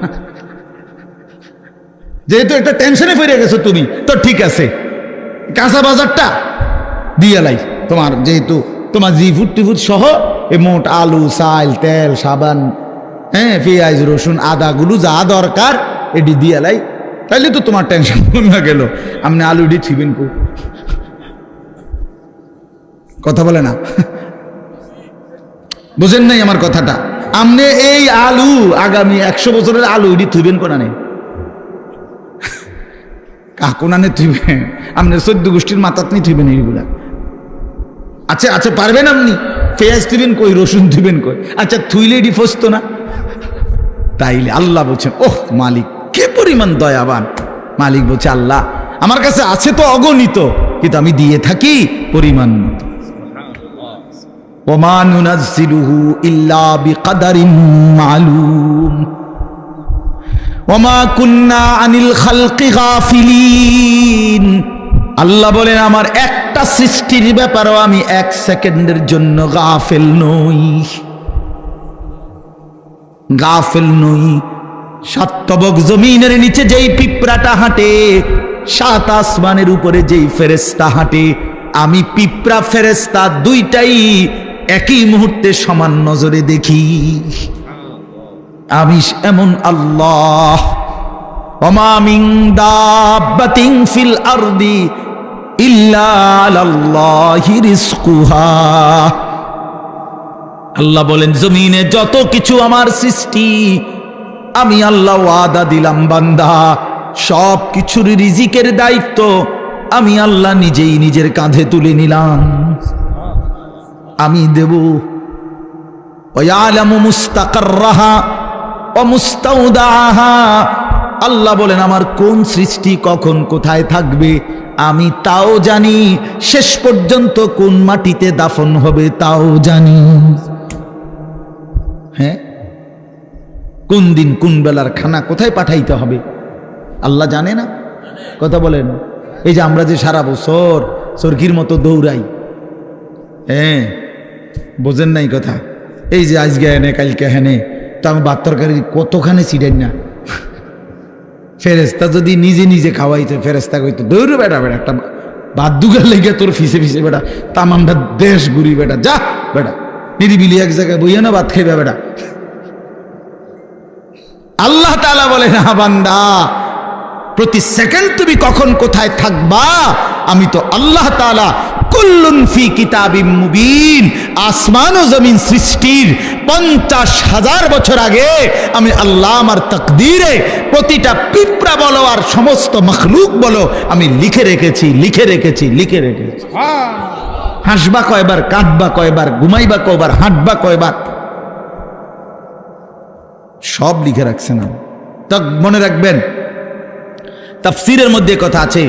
যেহেতু একটা টেনশনে ফিরে গেছো তুমি, তো ঠিক আছে, কাঁচা বাজারটা দিয়ালাই তোমার যেহেতু তোমার জিফুট টিফুট সহ এ মোট আলু চাল তেল সাবান হ্যাঁ পেঁয়াজ রসুন আদাগুলো যা দরকার এটি দিয়ালাই, তাইলে তো তোমার টেনশন কমে গেল। আপনি আলুটি ছিবেন কো, কথা বলে না, বুঝেন নাই আমার কথাটা? আপনি এই আলু আগামী 100 বছরের আলু এটি থুইবেন কোনা নেই, কাকুনানে থুইবেন, আপনি 14 গোষ্ঠীর মাথাত নিয়ে থুইবেন এইগুলা। আচ্ছা আচ্ছা পারবেন আপনি? পেঁয়াজ থুইবেন কই, রসুন থুইবেন কই? আচ্ছা থুইলে এটি ফসতো না? তাইলে আল্লাহ বলছেন ওহ মালিক কে পরিমাণ দয়াবান। মালিক বলছে আল্লাহ আমার কাছে আছে তো অগণিত, কিন্তু আমি দিয়ে থাকি পরিমাণ মতো। ওমা নুনাজ্জিলুহু ইল্লা বিকদারিন মালুম ওমা কুন্না আনিল খালকি গাফিলিন। আল্লাহ বলেন আমার একটা সৃষ্টির ব্যাপারেও আমি 1 সেকেন্ডের জন্য গাফেল নই, গাফেল নই। 7 তবক জমিনের নিচে যেই পিঁপড়াটা হাঁটে, 7 আসমানের উপরে যেই ফেরেশতা হাঁটে, আমি পিঁপড়া ফেরেশতা দুইটাই একই মুহূর্তে সমান নজরে দেখি। আমি এমন আল্লাহ। ওমা মিন দাব্বাতিন ফিল আরদি ইল্লা আলাল্লাহি রিজকুহা। আল্লাহ বলেন জমিনে যত কিছু আমার সৃষ্টি, আমি আল্লাহ ওয়াদা দিলাম বান্দা সব কিছুর রিজিকের দায়িত্ব আমি আল্লাহ নিজেই নিজের কাঁধে তুলে নিলাম, আমি দেব। ওয়ালামু মুস্তাকাররাহা ওয়া মুস্তাউদাহা। আল্লাহ বলেন আমার কোন সৃষ্টি কখন কোথায় থাকবে আমি তাও জানি, শেষ পর্যন্ত কোন মাটিতে দাফন হবে তাও জানি। হ্যাঁ, কোন দিন কোন বেলার খানা কোথায় পাঠাইতে হবে আল্লাহ জানে না? কথা বলেন। এই যে আমরা যে সারা বছর চরকির মতো দৌড়াই, হ্যাঁ বোঝেন নাই কথা? এই যে আজকে হেনে কালকে হেনে, তো আমি ভাত তরকারি কতখানে ছিড়েন না। ফেরেস্তা যদি নিজে নিজে খাওয়াইতো, ফেরেস্তা কইতো দৌড় বেটা বেটা একটা ভাত দুগার লেগে তোর ফিসে ফিসে বেটা তামামটা দেশ ঘুরি বেটা, যা বেটা নিরিবিলি এক জায়গায় বইয়া না ভাত খাইবে বেটা। আল্লাহ তাআলা বলে না বান্দা প্রতি সেকেন্ড তুমি কখন কোথায় থাকবা আমি তো আল্লাহ তাআলা কুল্লুন ফি কিতাবিম মুবিন। আসমান ও জমিন সৃষ্টির 50,000 বছর আগে আমি আল্লাহ আমার তাকদীরে প্রতিটা পিঁপড়া বলো আর সমস্ত মখলুক বলো আমি লিখে রেখেছি, লিখে রেখেছি, লিখে রেখেছি। হাসবা কয়বার, কাঁদবা কয়বার, ঘুমাইবা কয়বার, হাঁটবা কয়বার, সব লিখে রাখছে না। তা মনে রাখবেন তাফসীরের মধ্যে কথা আছে,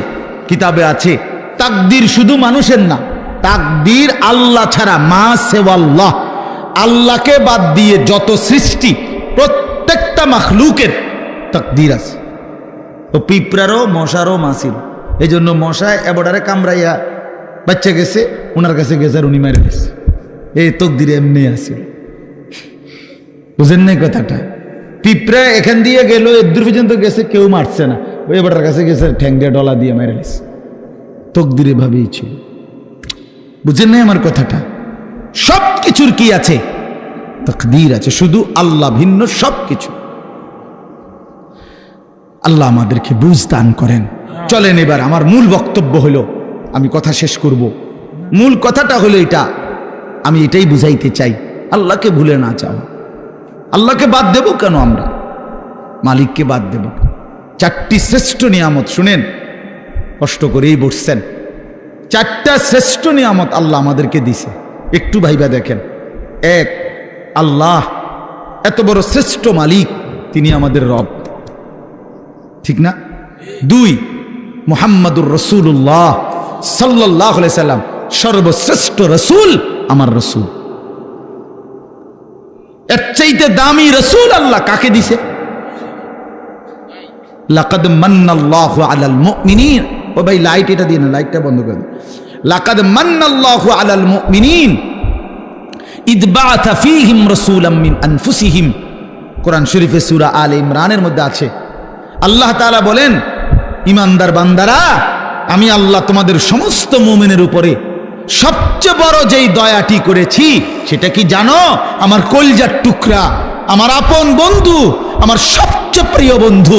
কিতাবে আছে, তাকদীর শুধু মানুষের না, তাকদীর আল্লাহ ছাড়া মা সেওয়াল্লাহ, আল্লাহকে বাদ দিয়ে যত সৃষ্টি প্রত্যেকটা মাখলুকের তাকদীর আছে। তো পিঁপড়ারও মশারও মাসির, এই জন্য মশায় এবডারে কামড়াইয়া বাচ্চা গেছে, ওনার কাছে গেছে আর উনি মেরে গেছে, এই তাকদীরে এমনি আছে। বুঝেন নাই কথাটা? পিঁপড়া এখান দিয়ে গেল এদূর পর্যন্ত গেছে, কেউ মারছে না, ওই এবটার কাছে গেছে ঠ্যাং দিয়ে ডলা দিয়ে মেরে গেছে, তাকদীরে ভাবেই ছিল। বুঝেন নাই আমার কথাটা? সব কিছুর কি আছে? তাকদীর আছে, শুধু আল্লাহ ভিন্ন সব কিছু। আল্লাহ আমাদেরকে বুঝ দান করেন। চলেন এবার আমার মূল বক্তব্য হলো, আমি কথা শেষ করব। মূল কথাটা হলো এটা, আমি এটাই বুঝাইতে চাই, আল্লাহকে ভুলে না চাও। আল্লাহকে বাদ দেব কেন আমরা? মালিককে বাদ দেব? 4টি শ্রেষ্ঠ নিয়ামত শুনেন, কষ্ট করেই বসছেন, 4টা শ্রেষ্ঠ নিয়ামত আল্লাহ আমাদেরকে দিছে, একটু ভাইবা দেখেন। 1, আল্লাহ এত বড় শ্রেষ্ঠ মালিক, তিনি আমাদের রব, ঠিক না? 2, মুহাম্মাদুর রাসূলুল্লাহ সাল্লাল্লাহু আলাইহি সাল্লাম সর্বশ্রেষ্ঠ রাসূল, আমার রাসূল। এর চাইতে দামি রাসূল আল্লাহ কাকে দিছে? লাকাদ মান্নাল্লাহু আলাল মুমিনিন। ও ভাই লাইট এটা দিয়ে না, লাইটটা বন্ধ করে। লাকাদ মান্নাল্লাহু আলাল মুমিনিন ইদ বাআথা ফীহিম রাসূলাম মিন আনফুসিহিম। কোরআন শরীফে সূরা আলে ইমরানের মধ্যে আছে। আল্লাহ তাআলা বলেন, ইমানদার বান্দারা, আমি আল্লাহ তোমাদের সমস্ত মুমিনের উপরে সবচেয়ে বড় যেই দয়াটি করেছি সেটা কি জানো? আমার কলিজার টুকরা, আমার আপন বন্ধু, আমার সবচেয়ে প্রিয় বন্ধু,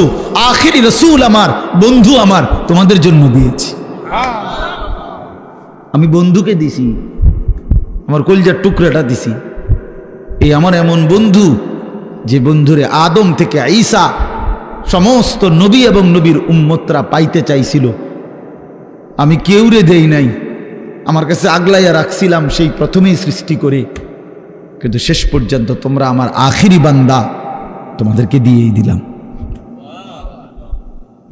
আখিরি রসুল, আমার বন্ধু, আমার তোমাদের জন্য দিয়েছি। আমি বন্ধুকে দিছি, আমার কলিজার টুকরাটা দিছি। এই আমার এমন বন্ধু, যে বন্ধুরে আদম থেকে ঈসা সমস্ত নবী এবং নবীর উম্মতরা পাইতে চাইছিল, আমি কেউরে দেই নাই, আমার কাছে আগলাইয়া রাখছিলাম সেই প্রথমেই সৃষ্টি করে। কিন্তু শেষ পর্যন্ত তোমরা আমার আখিরি বান্দা, তোমাদেরকে দিয়েই দিলাম,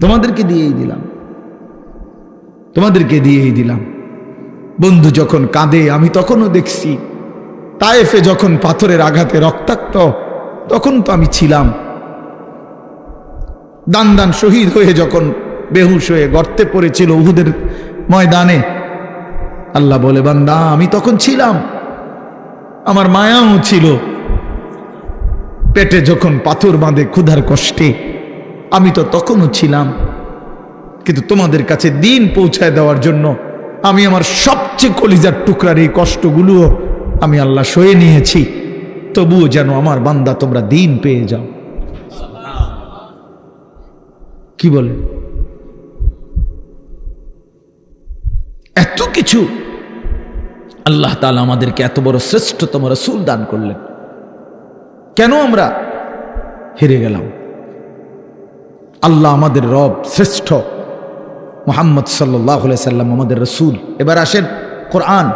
তোমাদেরকে দিয়েই দিলাম, তোমাদেরকে দিয়েই দিলাম। বন্ধু যখন কাঁদে আমি তখনও দেখছি, তায়েফে যখন পাথরের আঘাতে রক্তাক্ত তখন তো আমি ছিলাম, দান দান শহীদ হয়ে যখন বেহুশ হয়ে গর্তে পড়েছিল উহুদের ময়দানে, আল্লাহ বলে বান্দা আমি তখন ছিলাম, আমার মায়াও ছিল। পেটে যখন পাথর বাঁধে ক্ষুধার কষ্টে আমি তো তখনও ছিলাম। কিন্তু তোমাদের কাছে দিন পৌঁছায় দেওয়ার জন্য আমি আমার সবচেয়ে কলিজার টুকরার এই কষ্টগুলোও আমি আল্লাহ সয়ে নিয়েছি, তবুও যেন আমার বান্দা তোমরা দিন পেয়ে যাও। কি বলে? এত কিছু আল্লাহ তাআলা আমাদেরকে এত বড় শ্রেষ্ঠতম রাসূল দান করলেন, কেন আমরা হেরে গেলাম? আল্লাহ আমাদের রব, শ্রেষ্ঠ মুহাম্মদ সাল্লাল্লাহু আলাইহি সাল্লাম আমাদের রাসূল। এবার আসেন, কোরআন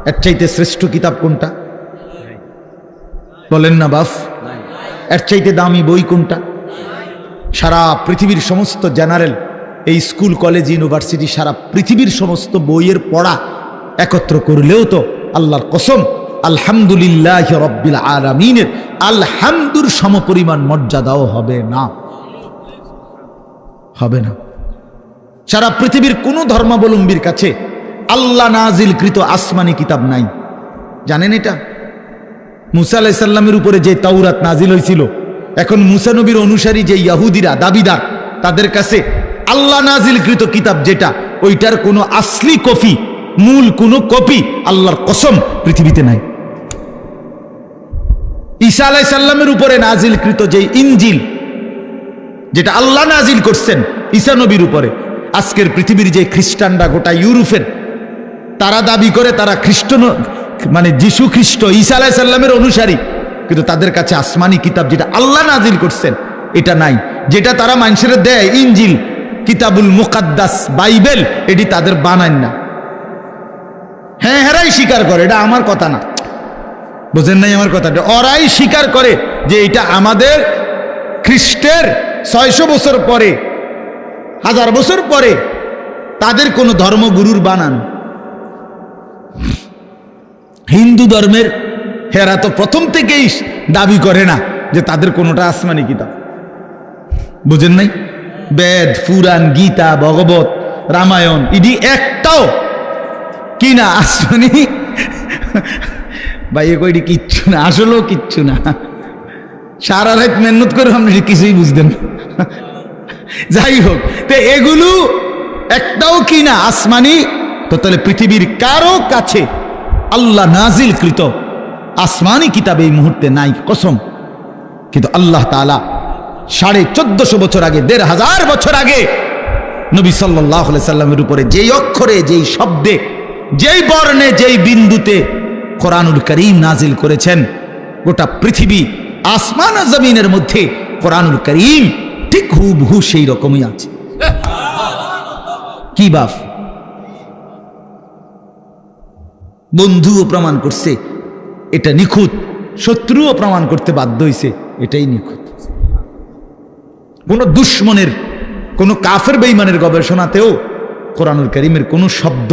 এর চাইতে শ্রেষ্ঠ কিতাব কোনটা? বলেন না বাফ। এর চাইতে দামি বই কোনটা? সারা পৃথিবীর সমস্ত জেনারেল, এই স্কুল কলেজ ইউনিভার্সিটি, সারা পৃথিবীর সমস্ত বইয়ের পড়া একত্র করলেও তো আল্লাহর কসম আলহামদুলিল্লাহ রব্বিল আলামিনের আলহামদুর সমপরিমাণ মর্যাদাও হবে না, হবে না। সারা পৃথিবীর কোন ধর্মাবলম্বীর কাছে আল্লাহ নাজিলকৃত আসমানি কিতাব নাই, জানেন এটা? মুসা আলাইহিস সালামের উপরে যে তাওরাত নাজিল হয়েছিল, এখন মুসা নবীর অনুসারী যে ইহুদিরা দাবিদার, তাদের কাছে আল্লাহ নাজিলকৃত কিতাব যেটা, ওইটার কোনো আসলি কপি, মূল কোনো কপি আল্লাহর কসম পৃথিবীতে নাই। ঈসা আলাইহিস সালামের উপরে নাজিলকৃত যে ইনজিল, যেটা আল্লাহ নাজিল করছেন ঈসা নবীর উপরে, আজকের পৃথিবীর যে খ্রিস্টানরা গোটা ইউরোপের, তারা দাবি করে তারা খ্রিস্ট, মানে যিশু খ্রিস্ট ঈসা আলাইহিস সালামের অনুসারী, কিন্তু তাদের কাছে আসমানি কিতাব যেটা আল্লাহ নাজিল করছেন এটা নাই। যেটা তারা মানুষের দেয় ইনজিল, কিতাবুল মুকাদ্দাস, বাইবেল, এটি তাদের বানান না। হ্যাঁ, হেরাই স্বীকার করে, এটা আমার কথা না, বুঝেন নাই আমার কথাটা? ওরাই স্বীকার করে যে এটা আমাদের খ্রিস্টের 600 বছর পরে, 1000 বছর পরে তাদের কোনো ধর্মগুরুর বানানো। হিন্দু ধর্মের হেরা তো প্রথম থেকেই দাবি করে না যে তাদের কোনোটা আসমানি কিতাব, বুঝেন নাই? বেদ, পুরাণ, গীতা, ভগবত, রামায়ণ, ইডি একটাও কি না আসমানি। ভাই কইটি কিচ্ছু না, আসলেও কিচ্ছু না। সারা রাত মেহনত করে আপনি কিছুই বুঝতেন। যাই হোক, তো এগুলো একটাও কি না আসমানি। তো তাহলে পৃথিবীর কারো কাছে আল্লাহ নাজিলকৃত আসমানি কিতাব এই মুহূর্তে নাই, কসম। কিন্তু আল্লাহ তাআলা 1450 বছর আগে, 1500 বছর আগে নবী সাল্লাল্লাহু আলাইহি সাল্লামের উপরে যেই অক্ষরে, যেই শব্দে, যেই বর্ণে, যেই বিন্দুতে কোরআনুল কারীম নাজিল করেছেন, গোটা পৃথিবী আসমান ও জমিনের মধ্যে কোরআনুল কারীম ঠিক হুবহু সেই রকমই আছে। কি বাপ, বন্ধুও প্রমাণ করছে এটা নিখুঁত, শত্রুও প্রমাণ করতে বাধ্য হয়েছে এটাই নিখুঁত। কোন দুশ্মনের, কোন কাফের বেঈমানের গবেষণাতেও কোরআনুল কারীমের কোন শব্দ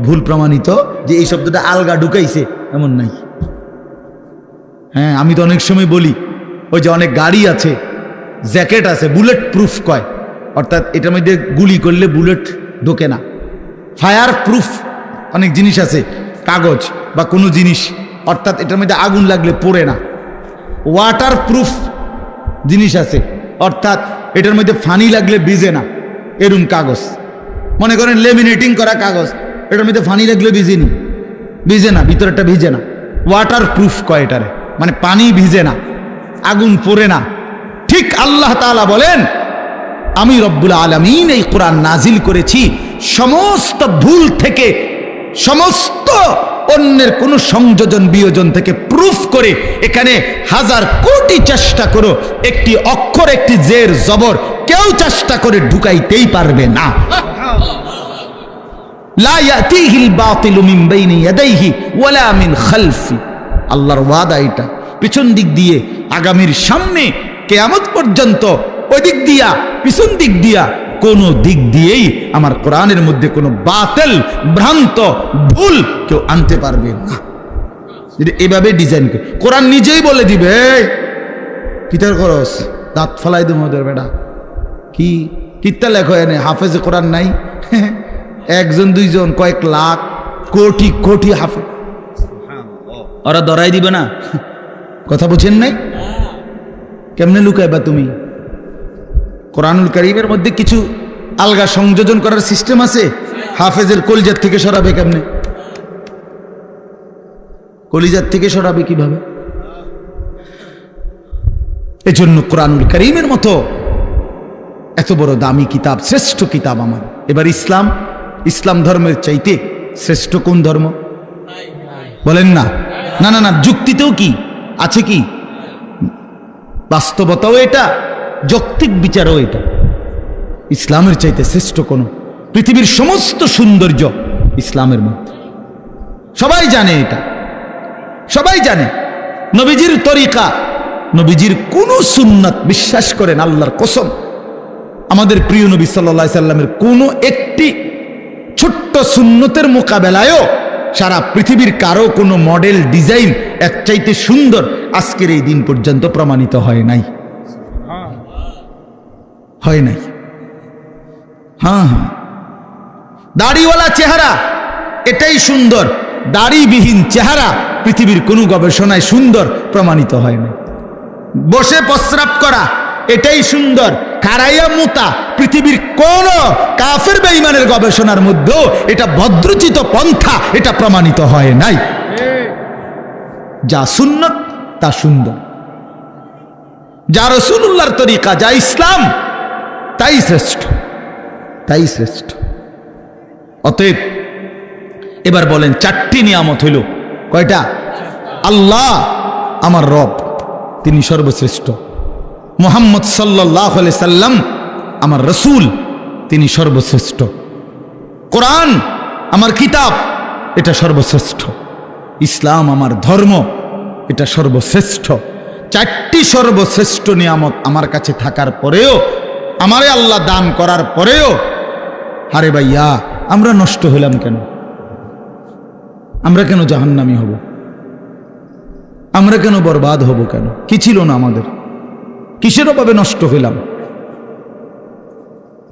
ভুল প্রমাণিত যে এই শব্দটা আলগা ঢুকাইছে এমন নাই। হ্যাঁ, আমি তো অনেক সময় বলি, ওই যে অনেক গাড়ি আছে, জ্যাকেট আছে, বুলেট প্রুফ কয়, অর্থাৎ এটার মধ্যে গুলি করলে বুলেট ঢোকে না। ফায়ার প্রুফ অনেক জিনিস আছে, কাগজ বা কোনো জিনিস, অর্থাৎ এটার মধ্যে আগুন লাগলে পড়ে না। ওয়াটার প্রুফ জিনিস আছে, অর্থাৎ এটার মধ্যে ফানি লাগলে ভিজে না, এরকম কাগজ। মনে করেন লেমিনেটিং করা কাগজ, এটার মধ্যে ফানি লাগলে ভিজেনি, ভিজে না, ভিতরেটা ভিজে না, ওয়াটার প্রুফ কয় এটারে, মানে পানি ভিজে না, আগুন পড়ে না। ঠিক আল্লাহ তাআলা বলেন, আমি রব্বুল আলামিন এই কোরআন নাজিল করেছি সমস্ত ভুল থেকে, সমস্ত অন্যের কোন সংযোজন বিয়োজন থেকে প্রুফ করে। এখানে হাজার কোটি চেষ্টা করো, একটি অক্ষর, একটি জের জবর কেউ চেষ্টা করে ঢুকাইতেই পারবে না। লা ইয়াতিহিল বাতিলু মিন বাইনি ইয়াদাইহি ওয়ালা মিন খালফি। আল্লাহর ওয়াদা এটা, পিছন দিক দিয়ে, আগামীর সামনে কিয়ামত পর্যন্ত, ওই দিক দিয়া, পিছন দিক দিয়া, কোন দিক দিয়েই আমার কোরআনের মধ্যে কোনো বাতিল, ভ্রান্ত, ভুল কেউ আনতে পারবে না। যদি এভাবে ডিজাইন করে কোরআন নিজেই বলে দিবে, কিতার করস দাঁত ফালাই দেব ওদের বেটা, কি কিতা লেখো এনে হাফেজে কোরআন নাই, একজন দুইজন, কয়েক লাখ, কোটি কোটি হাফেজ, ওরা ধরাই দিবে না। কথা বুঝেন নাই? কেমনে লুকাইবা তুমি? কোরআনুল কারীমের মধ্যে কিছু আলগা সংযোজন করার সিস্টেম আছে। হাফেজের কলিজার থেকে সরাবে কেমনে? কলিজার থেকে সরাবে কিভাবে? এজন্য কোরআনুল কারীমের মতো এত বড় দামি কিতাব, শ্রেষ্ঠ কিতাব আমার। এবার ইসলাম, ইসলাম ধর্মের চাইতে শ্রেষ্ঠ কোন ধর্ম বলেন না? না না না, যুক্তিতেও কি আছে, কি বাস্তবতাও এটা, যৌক্তিক বিচারও এটা। ইসলামের চাইতে শ্রেষ্ঠ কোন? পৃথিবীর সমস্ত সৌন্দর্য ইসলামের মধ্যে, সবাই জানে এটা, সবাই জানে। নবীজির তরিকা, নবীজির কোন সুন্নাত, বিশ্বাস করেন আল্লাহর কসম, আমাদের প্রিয় নবী সাল্লাল্লাহু আলাইহি সাল্লামের কোন একটি ছোট্ট সুন্নতের মোকাবেলায়ও সারা পৃথিবীর কারো কোনো মডেল, ডিজাইন এক চাইতে সুন্দর আজকের এই দিন পর্যন্ত প্রমাণিত হয় নাই, হয় নাই। হ্যাঁ হ্যাঁ, দাড়িওয়ালা চেহারা এটাই সুন্দর, দাড়িবিহীন চেহারা পৃথিবীর কোনো গবেষণায় সুন্দর প্রমাণিত হয় না। বসে প্রস্রাব করা এটাই সুন্দর, খাড়াইয়া মুতা পৃথিবীর কোন কাফের বেঈমানের গবেষণার মধ্যেও এটা ভদ্রচিত পন্থা, এটা প্রমাণিত হয় নাই। যা সুন্নত তা সুন্দর, যা রাসূলুল্লাহর তরিকা, যা ইসলাম, তাই শ্রেষ্ঠ, তাই শ্রেষ্ঠ। অতএব এবার বলেন, চারটি নিয়ামত হইল, কয়টা? আল্লাহ আমার রব, তিনি সর্বশ্রেষ্ঠ। মুহাম্মদ সাল্লাল্লাহু আলাইহি সাল্লাম আমার রাসূল, তিনি সর্বশ্রেষ্ঠ। কোরআন আমার কিতাব, এটা সর্বশ্রেষ্ঠ। ইসলাম আমার ধর্ম, এটা সর্বশ্রেষ্ঠ। চারটি সর্বশ্রেষ্ঠ নিয়ামত আমার কাছে থাকার পরেও, আমারে আল্লাহ দান করার পরেও, আরে ভাইয়া আমরা নষ্ট হইলাম কেন? আমরা কেন জাহান্নামী হব? আমরা কেন বরবাদ হব? কেন? কি ছিল না আমাদের? কিসের অভাবে নষ্ট হইলাম?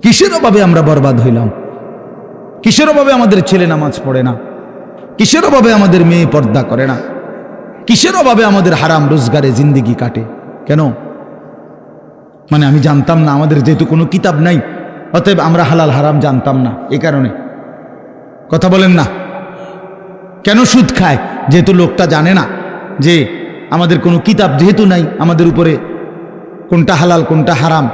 কিসের অভাবে আমরা বরবাদ হইলাম? কিসের অভাবে আমাদের ছেলে নামাজ পড়ে না? কিসের অভাবে আমাদের মেয়ে পর্দা করে না? কিসের অভাবে আমাদের হারাম রোজগারে জিন্দেগি কাটে? কেন? মানে আমি জানতাম না, আমাদের যেহেতু কোনো কিতাব নাই, অতএব আমরা হালাল হারাম জানতাম না, এই কারণে। কথা বলেন না? কেন সুদ খায়? যেহেতু লোকটা জানে না যে আমাদের কোনো কিতাব যেহেতু নাই, আমাদের উপরে কোনটা হালাল কোনটা হারাম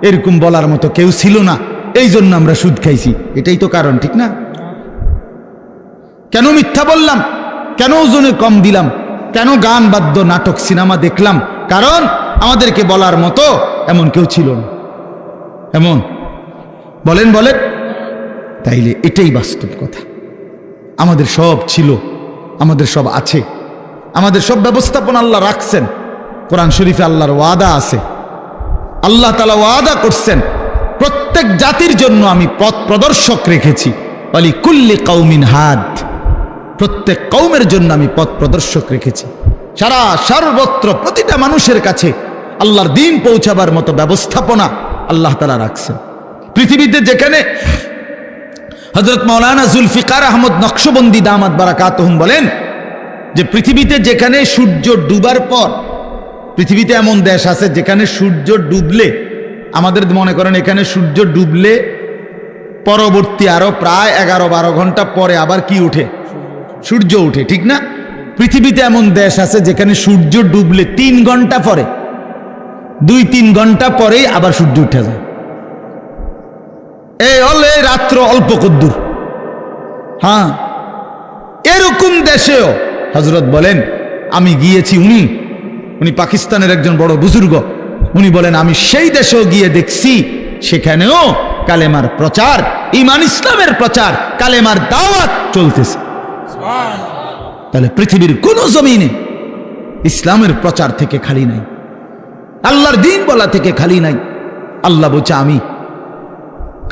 এরকম বলার মতো কেউ ছিল না, এই জন্য আমরা সুদ খাইছি। এটাই তো কারণ, ঠিক না? কেন মিথ্যা বললাম? কেন ওজনে কম দিলাম? কেন গান বাদ্য নাটক সিনেমা দেখলাম? কারণ আমাদেরকে বলার মতো এমন কেউ ছিল না। এমন বলেন বলেন, তাইলে এটাই বাস্তব কথা। আমাদের সব ছিল, আমাদের সব আছে, আমাদের সব ব্যবস্থাপনা আল্লাহ রাখছেন। কোরআন শরীফে আল্লাহর ওয়াদা আছে, আল্লাহ তাআলা ওয়াদা করছেন, প্রত্যেক জাতির জন্য আমি পথ প্রদর্শক রেখেছি। ওয়ালি কুল্লি কওমিন হাদ, প্রত্যেক কওমের জন্য আমি পথ প্রদর্শক রেখেছি। সারা সর্বত্র প্রতিটা মানুষের কাছে আল্লাহর দ্বীন পৌঁছাবার মতো ব্যবস্থাপনা আল্লাহ তাআলা রাখছেন। পৃথিবীতে যেখানে হযরত মাওলানা জুলফিকার আহমদ নকশবন্দি দামাত বারাকাতুহুম বলেন যে পৃথিবীতে যেখানে সূর্য ডুবার পর, পৃথিবীতে এমন দেশ আছে যেখানে সূর্য ডুবলে, আমাদের মনে করেন এখানে সূর্য ডুবলে পরবর্তী আরো প্রায় 11-12 ঘন্টা পরে আবার কি উঠে? সূর্য ওঠে, ঠিক না? পৃথিবীতে এমন দেশ আছে যেখানে সূর্য ডুবলে 3 ঘন্টা পরে, 2-3 ঘন্টা পরেই আবার সূর্য উঠে যায়। এই হলে রাত্র অল্প কদ্দুর। হ্যাঁ, এরকম দেশেও হযরত বলেন আমি গিয়েছি, উনি পাকিস্তানের একজন বড় বুজুর্গ, উনি বলেন আমি সেই দেশেও গিয়ে দেখছি সেখানেও কালেমার প্রচার, ঈমান ইসলামের প্রচার, কালেমার দাওয়াত চলতেছে। তাহলে পৃথিবীর কোন জমিনে ইসলামের প্রচার থেকে খালি নাই, আল্লাহর দ্বীন বলা থেকে খালি নাই। আল্লাহ বলছে আমি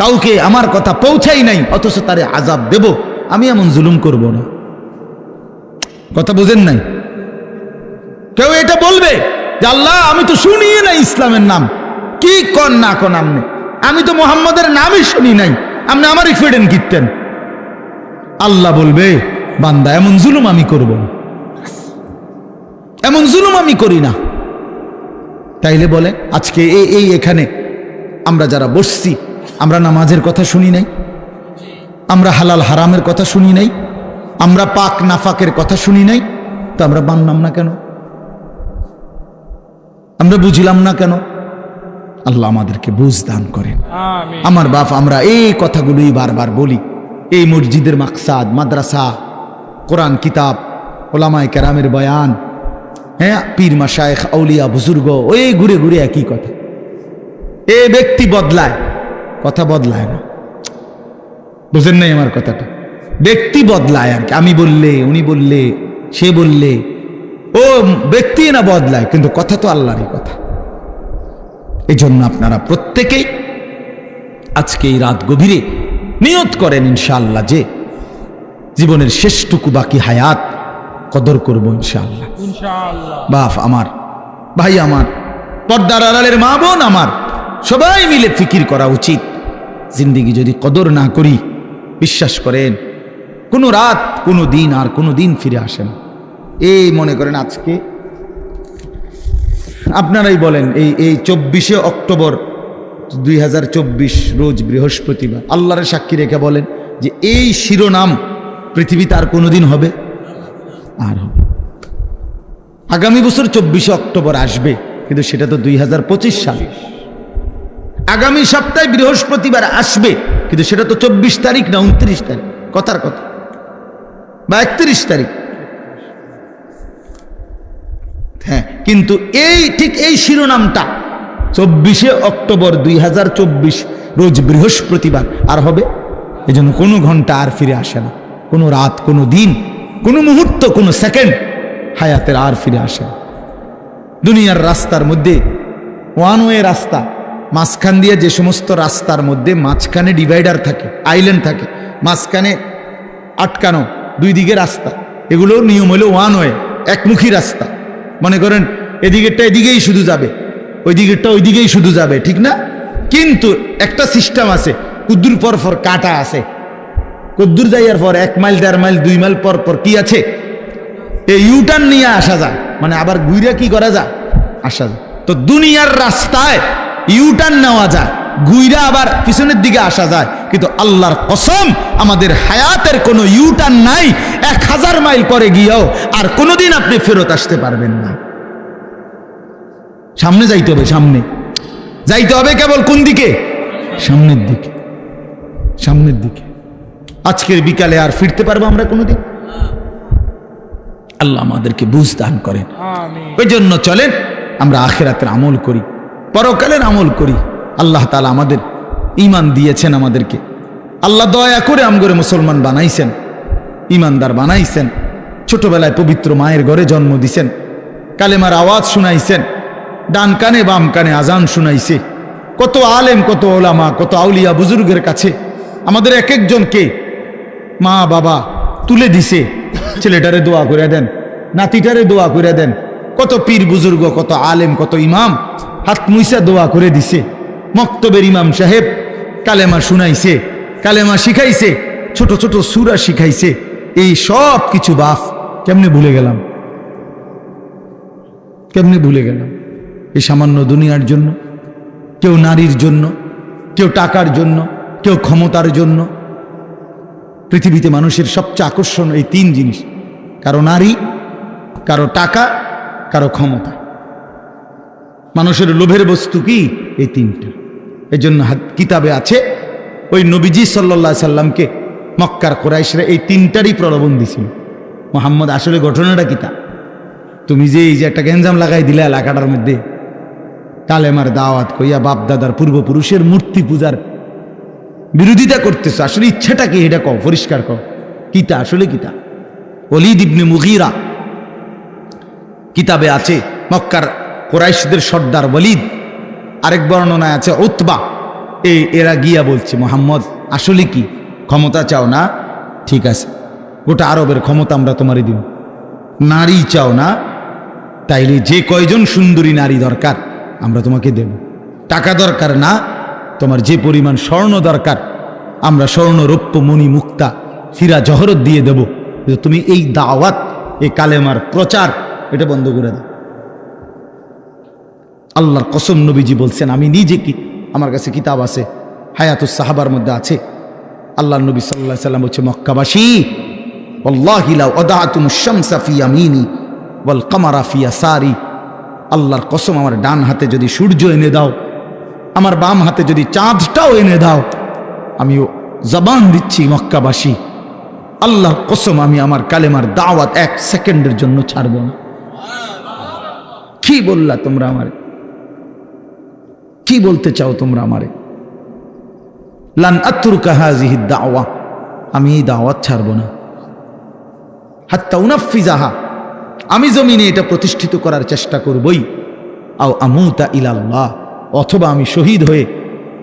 কাউকে আমার কথা পৌঁছাই নাই অথচ তারে আযাব দেব, আমি এমন জুলুম করব না। কথা বুঝেন নাই? কেউ এটা বলবে যে আল্লাহ আমি তো শুনিয়ে নাই ইসলামের নাম, কি কন না কন আমনে, আমি তো মুহাম্মদের নামই শুনি নাই, আপনি আমারই ফেডেন কিনতেন। আল্লাহ বলবে বান্দা এমন জুলুম আমি করব না, এমন জুলুম আমি করি না। তাইলে বলে আজকে এই এখানে আমরা যারা বসছি, আমরা নামাজের কথা শুনি নাই, আমরা হালাল হারামের কথা শুনি নাই, আমরা পাক নাফাকের কথা শুনি নাই, তো আমরা মানলাম না কেন? আমরা বুঝলাম না কেন? আল্লাহ আমাদেরকে বুঝ দান করেন। আমার বাপ, আমরা এই কথাগুলোই বারবার বলি। এই মসজিদের মাকসাদ, মাদ্রাসা, কোরআন কিতাব, ওলামায়ে কেরামের বয়ান, হ্যাঁ, পীর মাশায়েখ আউলিয়া বুজুর্গ, ওই ঘুরে ঘুরে একই কথা। এ ব্যক্তি বদলায়, কথা বদলায় না। বুঝেন নাই আমার কথাটা? ব্যক্তি বদলায় আর কি, আমি বললে, উনি বললে, সে বললে, ও ব্যক্তি না বদলায়, কিন্তু কথা তো আল্লাহরই কথা। এই জন্য আপনারা প্রত্যেকেই আজকে এই রাত গভীরে নিয়ত করেন ইনশাআল্লাহ যে জীবনের শেষটুকু বাকি হায়াত কদর করবো ইনশাআল্লাহ। বাপ আমার, ভাই আমার, পর্দার আড়ালের মা বোন আমার, সবাই মিলে ফিকির করা উচিত। জিন্দেগি যদি কদর না করি, বিশ্বাস করেন কোনো রাত, কোনো দিন আর কোনো দিন ফিরে আসে না। এই মনে করেন আজকে আপনারাই বলেন, এই 24শে অক্টোবর 2024 রোজ বৃহস্পতিবার, আল্লাহর সাক্ষী রেখে বলেন যে এই শিরোনাম পৃথিবীতে আর কোনোদিন হবে? আর হবে। আগামী বছর 24শে অক্টোবর আসবে, কিন্তু সেটা তো 2025 সাল। আগামী সপ্তাহে বৃহস্পতিবার আসবে, কিন্তু সেটা তো 24 তারিখ না 29 তারিখ, কথার কথা, বা 31 তারিখ। হ্যাঁ, কিন্তু ঠিক এই শিরোনামটা 24শে অক্টোবর 2024 রোজ বৃহস্পতিবার আর হবে। এই জন্য কোনো ঘন্টা আর ফিরে আসে না, কোনো রাত, কোনো দিন, কোনো মুহূর্ত, কোনো সেকেন্ড হায়াতের আর ফিরে আসে না। দুনিয়ার রাস্তার মধ্যে ওয়ান ওয়ে রাস্তা, মাঝখান দিয়ে যে সমস্ত রাস্তার মধ্যে মাঝখানে ডিভাইডার থাকে, আইল্যান্ড থাকে, মাঝখানে আটকানো, দুই দিকে রাস্তা, এগুলো নিয়ম হলো ওয়ান ওয়ে, একমুখী রাস্তা। মনে করেন এদিকেরটা এদিকেই শুধু যাবে, ওই দিকেরটা ওই দিকেই শুধু যাবে, ঠিক না? কিন্তু একটা সিস্টেম আছে, কুদ্দুর পর পর কাটা আছে, কুদ্দুর যাইয়ার পর 1 মাইল 1.5 মাইল 2 মাইল পর পর কি আছে, এই ইউটার্ন নিয়ে আসা যায়, মানে আবার ঘুরে কি করা যায়, আসা যায়। তো দুনিয়ার রাস্তায় ইউটার্ন নেওয়া যায়, ঘুরে আবার পিছনের দিকে আসা যায়, কিন্তু আল্লাহর কসম আমাদের হায়াতের কোনো ইউটার্ন নাই। 1000 মাইল পরে গিয়েও আর কোনোদিন আপনি ফেরত আসতে পারবেন না। সামনে যাইতে হবে, সামনে যাইতে হবে, কেবল কোন দিকে? সামনের দিকে, সামনের দিকে। আজকের বিকালে আর ফিরতে পারবো আমরা কোনোদিন? আল্লাহ আমাদেরকে বুঝ দান করেন। ওই জন্য চলেন আমরা আখিরাতের আমল করি, পরকালের আমল করি। আল্লাহ তাআলা আমাদের ঈমান দিয়েছেন, আমাদেরকে আল্লাহ দয়া করে আমগরে মুসলমান বানাইছেন, ঈমানদার বানাইছেন। ছোটবেলায় পবিত্র মায়ের ঘরে জন্ম দিছেন, কালেমার আওয়াজ শুনাইছেন, ডান কানে বাম কানে আজান শুনাইছে। কত আলেম, কত ওলামা, কত আউলিয়া বুজুর্গের কাছে আমাদের এক একজনকে মা বাবা তুলে দিছে, ছেলেটারে দোয়া করে দেন, নাতিটারে দোয়া করে দেন। কত পীর বুজুর্গ, কত আলেম, কত ইমাম হাত মুইসা দোয়া করে দিছে। মক্তবের ইমাম সাহেব কালেমা শুনাইছে, কালেমা শিখাইছে, ছোট ছোট সূরা শিখাইছে। এই সব কিছু বাপ কেমনে ভুলে গেলাম, কেমনে ভুলে গেলাম? এই সামান্য দুনিয়ার জন্য, কেউ নারীর জন্য, কেউ টাকার জন্য, কেউ ক্ষমতার জন্য, পৃথিবীতে মানুষের সবচেয়ে আকর্ষণ এই তিন জিনিস, কারো নারী, কারো টাকা, কারো ক্ষমতা। মানুষের লোভের বস্তু কি? এই তিনটা। এজন্য কিতাবে আছে ওই নবীজি সাল্লাল্লাহু আলাইহি সাল্লামকে মক্কার কুরাইশরা এই তিনটারই প্রলোভন দিছিল। মুহাম্মদ আসলে ঘটনাটা কিতা? তুমি যে এই যে একটা গেঞ্জাম লাগাই দিলে এলাকাটার মধ্যে, কালেমার দাওয়াত কইয়া বাপ দাদার পূর্বপুরুষের মূর্তি পূজার বিরোধিতা করতেছ, আসলে ইচ্ছাটা কি? এটা কও, পরিষ্কার কও, কিতা আসলে কিতা? ওয়ালিদ ইবনে মুগীরা কিতাবে আছে, মক্কার কুরাইশদের সর্দার ওয়ালিদ, আরেক বর্ণনায় আছে উতবা, এরা গিয়া বলছে মুহাম্মদ আসলে কি ক্ষমতা চাও না? ঠিক আছে, গোটা আরবের ক্ষমতা আমরা তোমারই দিব। নারী চাও না? তাইলে যে কয়জন সুন্দরী নারী দরকার আমরা তোমাকে দেব। টাকা দরকার না? তোমার যে পরিমাণ স্বর্ণ দরকার আমরা স্বর্ণ, রৌপ্য, মণি, মুক্তা, হীরা, জহরত দিয়ে দেব। তুমি এই দাওয়াত, এই কালেমার প্রচার এটা বন্ধ করে দাও। আল্লাহর কসম, নবীজি বলছেন, আমি নিজে কি, আমার কাছে কিতাব আছে, হায়াতুস সাহাবার মধ্যে আছে, আল্লাহ নবী সাল্লাল্লাহু আলাইহি সাল্লাম বলছে, মক্কাবাসী ওয়াল্লাহি লাউ আদাতুমুশ শামসা ফি ইয়ামিনি ওয়াল কামারা ফি ইয়াসারি, আল্লাহর কসম, আমার ডান হাতে যদি সূর্য এনে দাও, আমার বাম হাতে যদি চাঁদটাও এনে দাও, আমিও জবান দিচ্ছি মক্কাবাসী, আল্লাহর কসম, আমি আমার কালেমার দাওয়াত 1 সেকেন্ডের জন্য ছাড়ব না। কি বললা তোমরা আমারে? কি বলতে চাও তোমরা আমারে? লান আতরুকা হাযিহি দাওয়া, আমি এই দাওয়াত ছাড়ব না। হাত্তা উনাফিজাহা, আমি জমিনে এটা প্রতিষ্ঠিত করার চেষ্টা করবই। আও আমুতা ইলাল্লাহ, অথবা আমি শহীদ হয়ে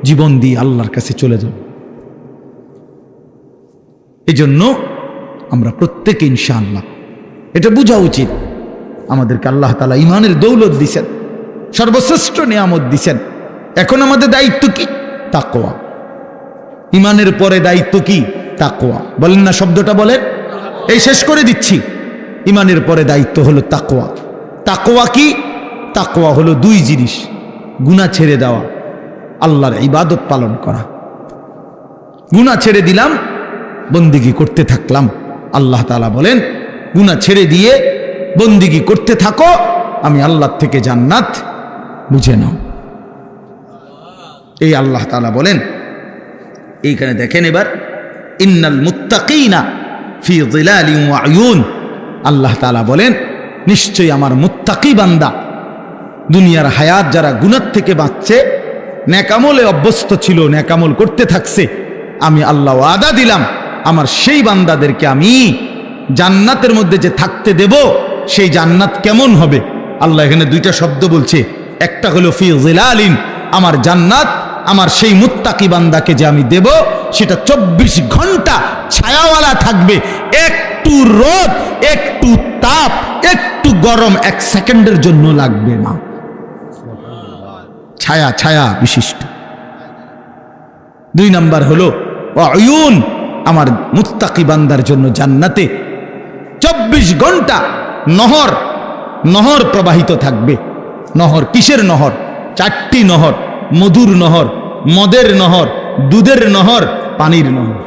জীবন দিয়ে আল্লাহর কাছে চলে যাব। এজন্য আমরা প্রত্যেকে ইনশাআল্লাহ এটা বোঝা উচিত, আমাদেরকে আল্লাহ তাআলা ঈমানের দৌলত দিয়েছেন, সর্বশ্রেষ্ঠ নিয়ামত দিয়েছেন। এখন আমাদের দায়িত্ব কি? তাকওয়া। ঈমানের পরে দায়িত্ব কি? তাকওয়া। বলেন না শব্দটা বলেন, এই শেষ করে দিচ্ছি। ঈমানের পরে দায়িত্ব হলো তাকওয়া। তাকওয়া কি? তাকওয়া হলো 2 জিনিস, গুনাহ ছেড়ে দেওয়া, আল্লাহর ইবাদত পালন করা। গুনাহ ছেড়ে দিলাম, বন্দিগি করতে থাকলাম। আল্লাহ তাআলা বলেন, গুনাহ ছেড়ে দিয়ে বন্দিগি করতে থাকো, আমি আল্লাহ থেকে জান্নাত বুঝে নাও। এই আল্লাহ তাআলা বলেন, এইখানে দেখেন এবার, ইন্নাল মুত্তাকিনা ফি যিলালিন ওয়া আয়ুন, আল্লাহ তাআলা বলেন, নিশ্চয়ই আমার মুত্তাকি বান্দা, দুনিয়ার হায়াত যারা গুনাহ থেকে বাঁচছে, নেকামলে অভ্যস্ত ছিল, নেকামল করতে থাকছে, আমি আল্লাহ ওয়াদা দিলাম আমার সেই বান্দাদেরকে আমি জান্নাতের মধ্যে যে থাকতে দেব, সেই জান্নাত কেমন হবে? আল্লাহ এখানে 2টা শব্দ বলছে, একটা হলো ফি যিলালিন, আমার জান্নাত, আমার সেই মুত্তাকি বান্দাকে যে আমি দেব সেটা 24 ঘন্টা ছায়াওয়ালা থাকবে, একটু রোদ, একটু তাপ, একটু গরম 1 সেকেন্ডের জন্য লাগবে না, ছায়া ছায়া বিশিষ্ট। 2 নাম্বার হলো আয়ুন, আমার মুত্তাকি বান্দার জন্য জান্নাতে 24 ঘন্টা নহর, নহর প্রবাহিত থাকবে। নহর কিসের নহর? 4টি নহর, মধুর নহর, মদের নহর, দুধের নহর, পানির নহর।